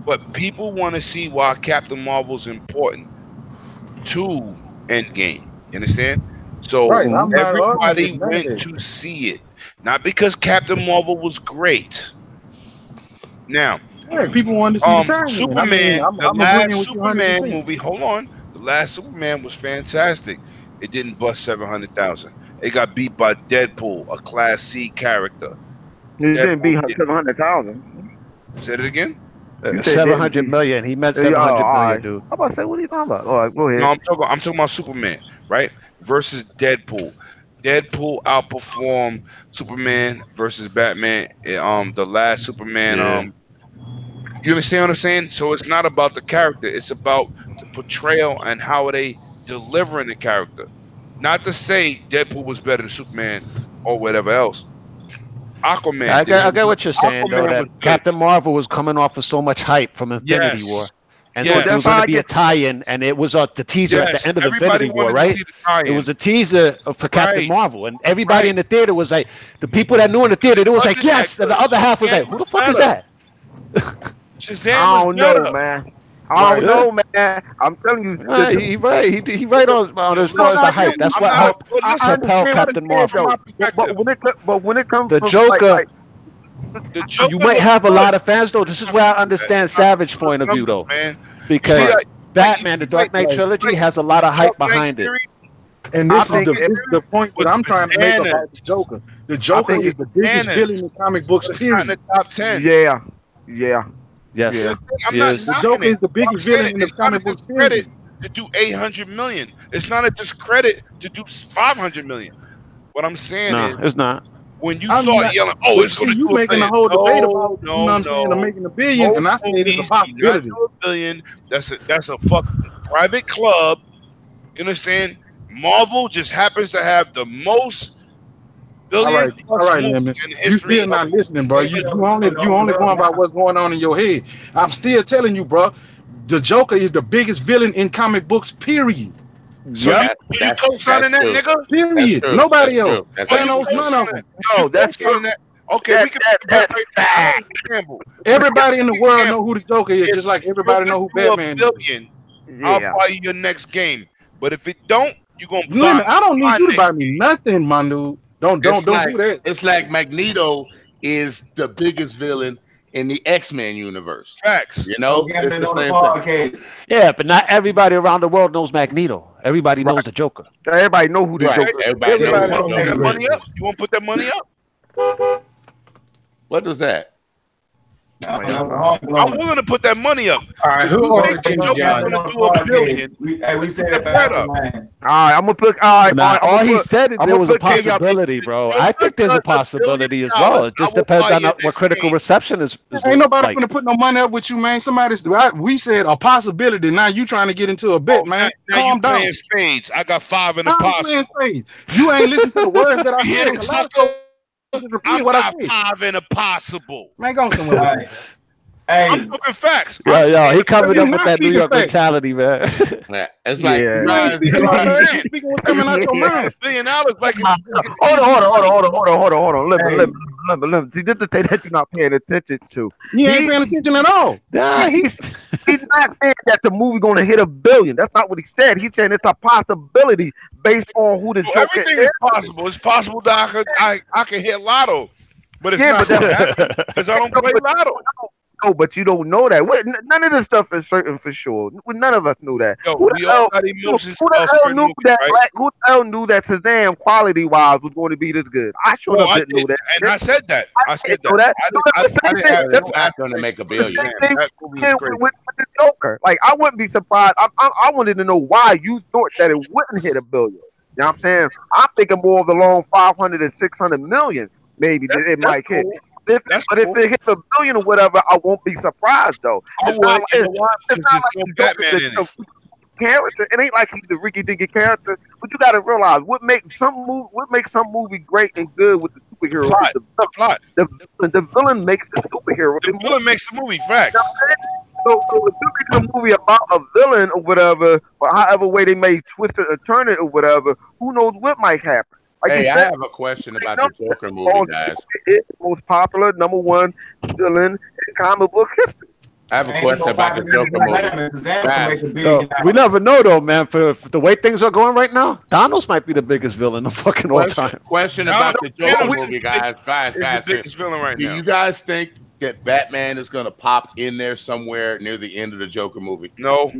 but people want to see why Captain Marvel's important to Endgame. You understand? So everybody went to see it, not because Captain Marvel was great. Now, people wanted to see the time. Superman, the last Superman movie. Hold on, the last Superman was fantastic. It didn't bust 700,000. It got beat by Deadpool, a Class C character. You didn't beat 700,000. Say it again. 700 million. He meant 700 million, dude. I'm about to say, what are you talking about? All right, go ahead. No, I'm talking about Superman, right? Versus Deadpool. Deadpool outperformed Superman versus Batman. The last Superman. You understand what I'm saying? So it's not about the character; it's about the portrayal and how are they delivering the character. Not to say Deadpool was better than Superman or whatever else. Aquaman. I get what you're saying, though. That Captain Marvel was coming off of so much hype from Infinity War. And so there was going to be a tie-in, and it was the teaser at the end of Infinity War, right? It was a teaser for Captain Marvel, and everybody in the theater was like, the people that knew in the theater, it was like, yes, and the other half was like, who the fuck is that? I don't know, man. I don't know, man. I'm telling you, he right on as far as the hype. That's what helped propel Captain Marvel. But when it comes to the Joker, you might have a lot of fans though. This is where I understand Savage point of view though, because Batman: The Dark Knight trilogy has a lot of hype behind it. And this is the point that I'm trying to make about the Joker. The Joker is the biggest villain in comic books. Period. In the top 10. Yeah. Yes. Yeah. The Joker is the biggest villain in the comic books. Credit to do 800 million. It's not a discredit to do 500 million. What I'm saying is, it's not. When you start yelling, "Oh, it's going to you making a whole debate about, you know what I'm saying, of making a billion, and I say it's a possibility. $1 billion. That's a fucking private club. You understand? Marvel just happens to have the most billion. All right, man. You still not listening, bro. You only going by what's going on in your head. I'm still telling you, bro. The Joker is the biggest villain in comic books. Period. So you co-signing that, nigga? Period. Nobody else. Thanos, none of them. No, that's true. Okay, we can. Everybody in the world know who the Joker is, just like everybody know who Batman is. I'll buy you your next game, but if it don't, you gonna. I don't need you to buy me nothing, my dude. Don't do that. It's like Magneto is the biggest villain in the X-Men universe. Facts. You know? It's the same thing. Yeah, but not everybody around the world knows Magneto. Everybody knows the Joker. Everybody know who the Joker is. Everybody knows that money up. You want to put that money up? What is that? I'm willing to put that money up. All right, who think the Joker's going to do $1 billion? We said that up. All right, I'm gonna put. All he said is there was a possibility, bro. I think there's a possibility as well. It just depends on what critical reception is. Ain't nobody gonna put no money up with you, man. We said a possibility. Now you trying to get into a bet, man. Calm down. Playing spades. I got 5 in the possible. You ain't listen to the words that I said. I got 5 in a possible. Man, go somewhere. Hey, I'm talking facts. Yo, he coming up with that New York mentality, man. It's like speaking what's coming out your mind. $1 billion, like Hold on. Let me. See, this is the thing that you're not paying attention to. He ain't paying attention at all. Nah, he's not saying that the movie gonna hit $1 billion. That's not what he said. He's saying it's a possibility based on who the Joker everything is possible. It's possible that I can hit lotto, but it's not because I don't play lotto. No, but you don't know that. None of this stuff is certain for sure. None of us knew that. Yo, who the hell knew that Shazam, quality-wise, was going to be this good? I sure didn't know that. And I said that. I said that. That's not going to make $1 billion. With the Joker, like I wouldn't be surprised. I wanted to know why you thought that it wouldn't hit $1 billion. You know what I'm saying? I'm thinking more of the long 500 and 600 million. Maybe it might hit. If it hits $1 billion or whatever, I won't be surprised though. It's not like character. It ain't like he's the Ricky Dicky character. But you got to realize what makes some movie great and good with the superhero. The plot. The villain makes the superhero. The villain makes the movie. Facts. So if you make a movie about a villain or whatever, or however way they may twist it or turn it or whatever, who knows what might happen. Like hey, I have a question about the Joker movie, guys. It's the most popular #1 villain in comic book history. I have a question about the Joker movie. We never know though, man. For the way things are going right now, Thanos might be the biggest villain of fucking all time. Question about the Joker movie, guys. Guys, the biggest villain right now. Do you guys think that Batman is going to pop in there somewhere near the end of the Joker movie? No.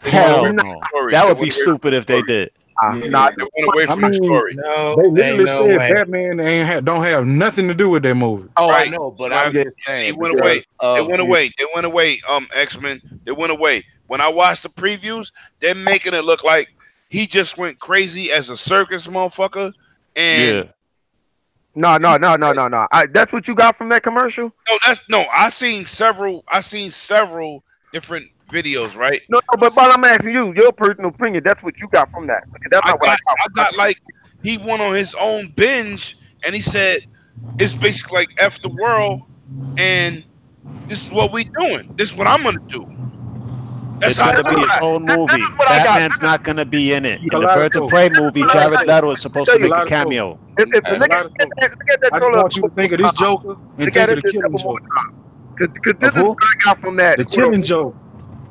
Hell no. That would be stupid if they did. Yeah. They went away from the story. No, They literally no said way. Batman don't have nothing to do with that movie. Oh, Right. I know, but I'm just saying. They went away. They went away. They went away. X-Men. They went away. When I watched the previews, they're making it look like he just went crazy as a circus motherfucker. And No. That's what you got from that commercial? no. I seen several different videos, right? No, but I'm asking you, your personal opinion. That's what you got from that. That's not what I got like he went on his own binge and he said it's basically like F the world and this is what we doing. This is what I'm gonna do. It's gonna be its own movie. Batman's not gonna be in it. In the Birds of Prey movie, Jared Leto is supposed to make a cameo. I just want you to think of this Joker and think of the Killing Joke. Because this is what I got from that. The Killing Joke.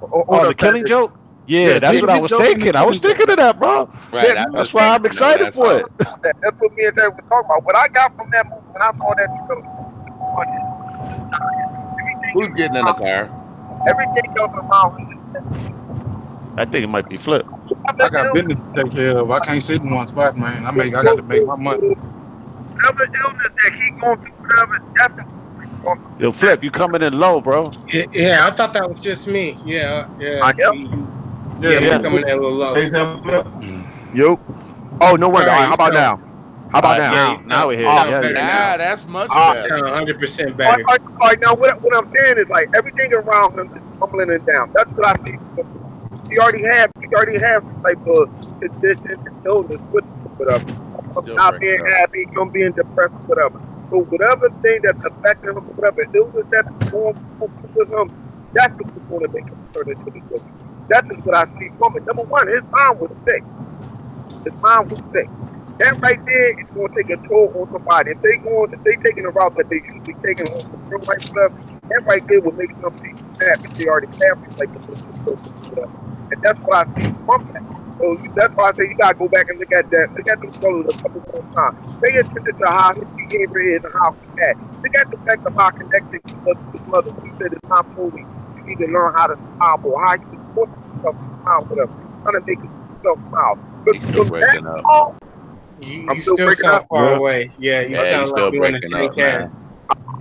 Oh, the Killing Joke? Yeah, that's what I was thinking. I was thinking of that, bro. Right, that's why I'm excited for it. That's what me and Dave were talking about. What I got from that movie when I saw that trailer. Who's getting in the car? Everything goes around. I think it might be Flip. I got business to take care of. I can't sit in one spot, man. I got to make my money. Whatever illness that he going through, whatever, that's Yo, Flip, you coming in low, bro. Yeah, I thought that was just me. Yeah. Yeah, we're coming in a little low. Yo. Oh, no wonder. All right, How about now? How about now? Now we're here. Yeah, that's much better. 100% better. All right, now what I'm saying is like everything around him is tumbling it down. That's what I see. He already have some type of condition and illness with whatever. Not being happy, him being depressed, whatever. So whatever thing that's affecting him, whatever illness that's going with him, that's what's going to make him turn into the Joker. That's just what I see from it. Number one, his mind was sick. That right there is going to take a toll on somebody. If they taking a route that they usually taking on the real life stuff, that right there will make some people mad if they already have like the and that's what I see from that. So that's why I say you gotta go back and look at that. Look at those colors a couple more times. Pay attention to how his behavior is and how he acts. Look at the fact of how connected he was to his mother. He said it's not fully. You need to learn how to smile or how you can force yourself to smile, whatever. Trying to make yourself smile. He's still breaking up. You still sound far away. Yeah, you sound like you in a tin can.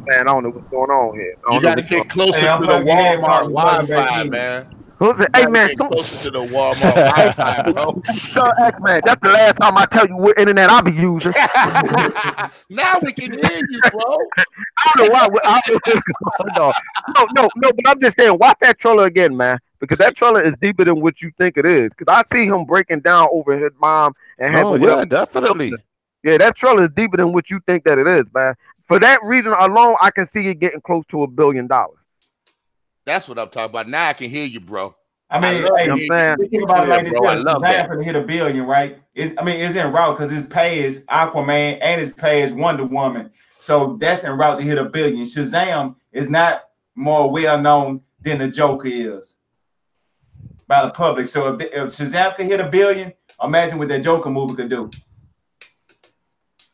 Man, I don't know what's going on here. You gotta get closer to the Walmart Wi-Fi, man. Who's it? Hey man, closer to the Walmart Wi-Fi, bro. Man, that's the last time I tell you what internet I be using. Now we can hear you, bro. I don't know why. No, but I'm just saying, watch that trailer again, man. Because that trailer is deeper than what you think it is. Because I see him breaking down over his mom and having definitely. Yeah, that trailer is deeper than what you think that it is, man. For that reason alone, I can see it getting close to $1 billion. That's what I'm talking about. Now I can hear you, bro. I mean, think about it like this: Shazam to hit $1 billion, right? It's en route because his pay is Aquaman and his pay is Wonder Woman, so that's en route to hit $1 billion. Shazam is not more well known than the Joker is by the public. So if Shazam could hit $1 billion, imagine what that Joker movie could do.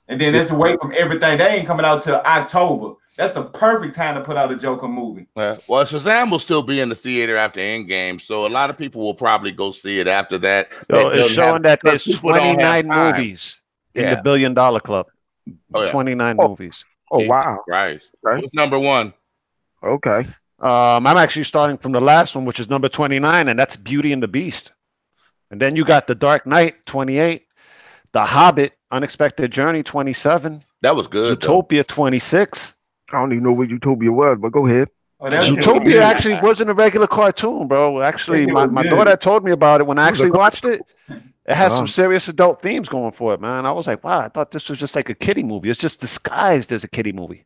And then it's away from everything. They ain't coming out till October. That's the perfect time to put out a Joker movie. Well, Shazam will still be in the theater after Endgame, so a lot of people will probably go see it after that. It's showing that there's 29 movies in the $1 billion club. 29 movies. Oh, wow. Right. What's number one? Okay. I'm actually starting from the last one, which is number 29, and that's Beauty and the Beast. And then you got The Dark Knight, 28. The Hobbit, Unexpected Journey, 27. That was good. Zootopia, 26. I don't even know what Zootopia was, but go ahead. Zootopia actually wasn't a regular cartoon, bro. Actually, my daughter told me about it when I actually watched it. It has some serious adult themes going for it, man. I was like, wow, I thought this was just like a kiddie movie. It's just disguised as a kiddie movie.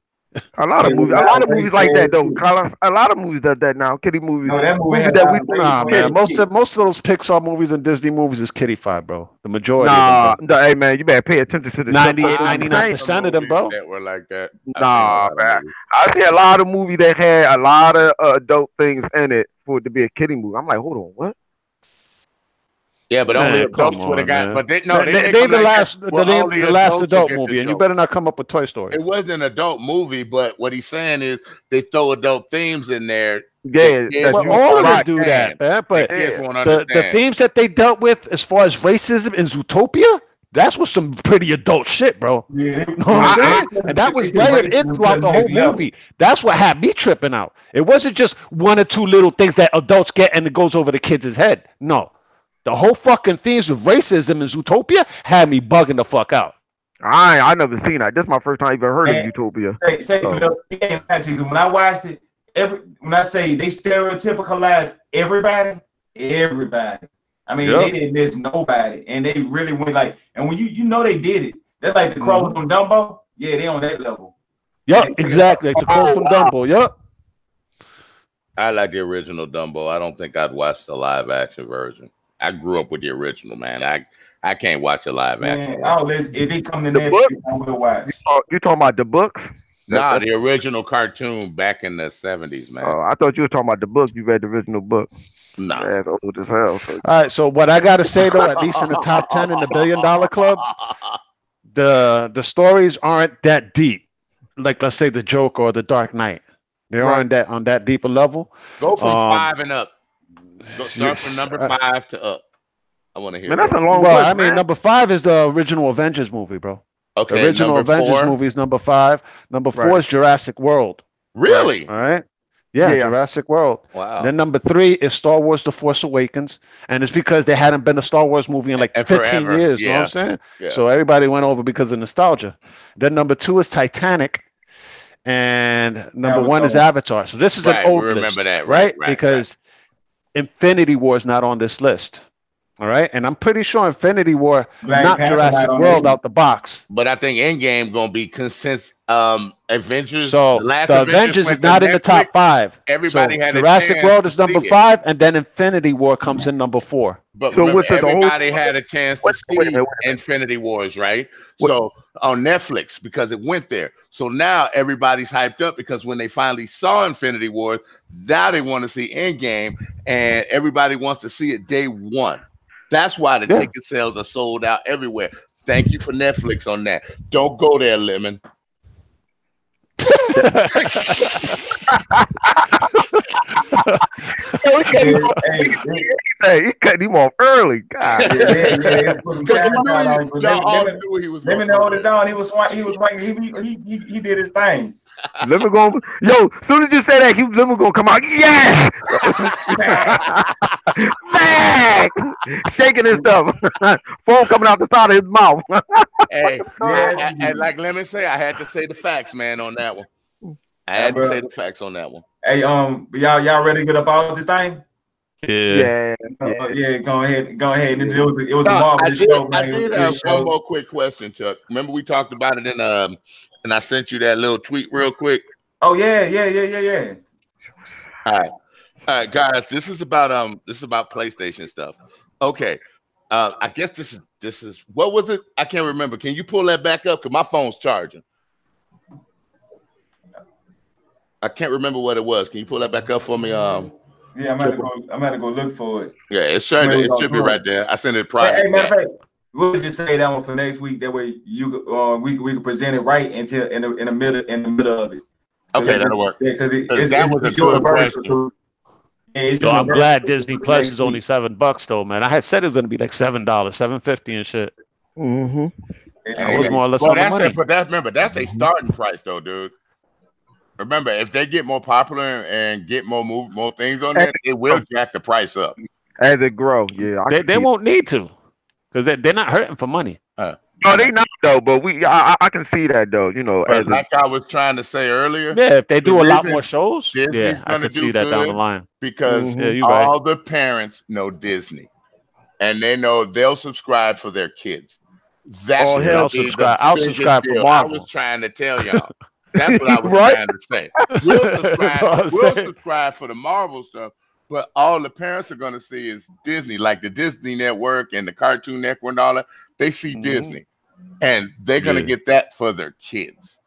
A lot of movies like that though, Carlos. A lot of movies does that now. Kiddie movies. No, that movie man. Most of those Pixar movies and Disney movies is kiddified, bro. The majority. Hey man, you better pay attention to the 99% of them, bro. That were like that. Nah, man. I see a lot of movies that had a lot of adult things in it for it to be a kiddie movie. I'm like, hold on, what? Yeah, but only adults would have got. But they the last adult movie, and you better not come up with Toy Story. It wasn't an adult movie, but what he's saying is they throw adult themes in there Yeah, Well, all of them do that, man. But the themes that they dealt with as far as racism in Zootopia, that's was some pretty adult shit, bro. Yeah, You know what I'm saying? And that was layered in throughout the whole movie. That's what had me tripping out. It wasn't just one or two little things that adults get and it goes over the kids' head. No. The whole fucking themes of racism in Zootopia had me bugging the fuck out. I never seen that. This is my first time even heard of Utopia. When I watched it, when I say they stereotypicalized everybody. I mean, they didn't miss nobody, and they really went like. And when you know they did it, that's like the crows from Dumbo. Yeah, they on that level. Yep, exactly. Like the crows from Dumbo. Yep. I like the original Dumbo. I don't think I'd watch the live action version. I grew up with the original, man. I can't watch a live action. If it come to Netflix, I will watch. You talking about the books? Nah, the original cartoon back in the 70s, man. Oh, I thought you were talking about the book. You read the original book. Nah. That's old as hell. So. All right, so what I gotta say though, at least in the top 10 in the $1 Billion Club, the stories aren't that deep. Like let's say the Joker or the Dark Knight. They aren't on that deeper level. Go from 5 and up. Start from number 5 to up. I want to hear. Man, that's a long Well, list, I mean, number 5 is the original Avengers movie, bro. Okay. The original Avengers movie is number 5. Number 4 is Jurassic World. Really? All right. Yeah, Jurassic World. Wow. Then number 3 is Star Wars: The Force Awakens, and it's because there hadn't been a Star Wars movie in like 15 years. You know what I'm saying? Yeah. So everybody went over because of nostalgia. Then number 2 is Titanic. And number 1 is Avatar. So this is an old list, right? Because Infinity War is not on this list. All right, and I'm pretty sure Infinity War, not Jurassic World out the box. But I think Endgame gonna be consensus. Avengers. So the Avengers is not in the top 5. Everybody had Jurassic World is number 5, and then Infinity War comes in number 4. But so remember, everybody had a chance to see Infinity Wars, right? So on Netflix because it went there. So now everybody's hyped up because when they finally saw Infinity War, now they want to see Endgame, and everybody wants to see it day one. That's why the ticket sales are sold out everywhere. Thank you for Netflix on that. Don't go there, Lemon. He cut him off early. God, Lemon know his own. He was he did his thing. Lemon going, yo, as soon as you say that, Lemon gonna come out. Yes, Max, shaking his stuff, phone coming out the side of his mouth. Hey, and like Lemon say, I had to say the facts, man, on that one. I had to say the facts on that one. Hey, y'all ready to get up all the thing? Yeah. Go ahead. It was a marvelous show. I did have one more quick question, Chuck. Remember we talked about it and I sent you that little tweet real quick. Oh yeah. All right, guys. This is about PlayStation stuff. Okay. I guess this is what was it? I can't remember. Can you pull that back up? Because my phone's charging. I can't remember what it was. Can you pull that back up for me? Yeah, I'm gonna go look for it. Yeah, it should be right there. I sent it private. Hey, matter of fact, we'll just say that one for next week. That way we can present it right until in the middle of it. So okay, that'll work. Yeah, because that was a good question. Yo, I'm glad Disney Plus is only $7 though, man. I had said it was gonna be like $7, $7.50 and shit. Mm-hmm. It was more or less on the money. Remember, that's their starting price though, dude. Remember, if they get more popular and get more things on there, it will jack the price up as it grow. Yeah, they won't need to because they're not hurting for money. No, they not though. But I can see that though. You know, as like I was trying to say earlier. Yeah, if they do a lot more shows, I could see that down the line because all the parents know Disney, and they know they'll subscribe for their kids. That's I'll subscribe for Marvel. I was trying to tell y'all. That's what I was trying to say. We'll subscribe for the Marvel stuff, but all the parents are going to see is Disney, like the Disney Network and the Cartoon Network and all that. They see Disney, and they're going to get that for their kids.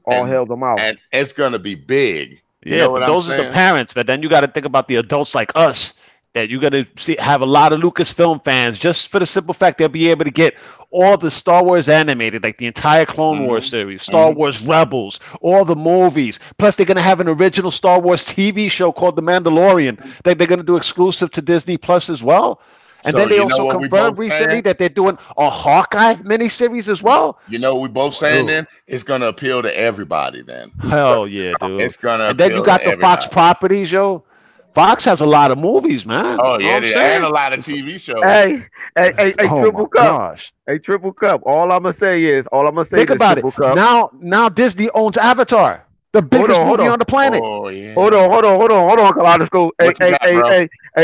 Hell them out. And it's going to be big. But those are the parents, but then you got to think about the adults like us that you're gonna have a lot of Lucasfilm fans, just for the simple fact they'll be able to get all the Star Wars animated, like the entire Clone Wars series, Star Wars Rebels, all the movies. Plus, they're gonna have an original Star Wars TV show called The Mandalorian that they're gonna do exclusive to Disney Plus as well. And then they also confirmed recently that they're doing a Hawkeye miniseries as well. You know what we both saying then? It's gonna appeal to everybody then. Hell yeah, dude. It's gonna and then you got the Fox properties, yo. Fox has a lot of movies, man. Oh yeah, and a lot of TV shows. Hey, Triple Cup. Gosh. Hey, Triple Cup. All I'm gonna say is, think about it. Now Disney owns Avatar, the biggest movie on the planet. Oh yeah. Hold on, Kaleidoscope.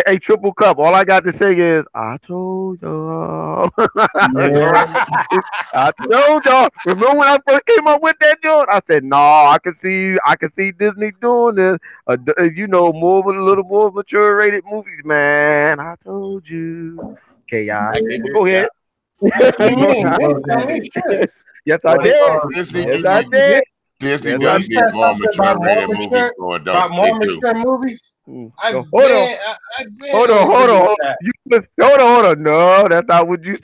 Hey, Triple Cup. All I got to say is, I told y'all. I told y'all. Remember when I first came up with that joint? I said, no, I can see Disney doing this. A little more mature rated movies, man. I told you. K.I. Go ahead. Yes, I did. Disney does get more mature rated movies for adults. More mature movies? Hold on. No, that's not what you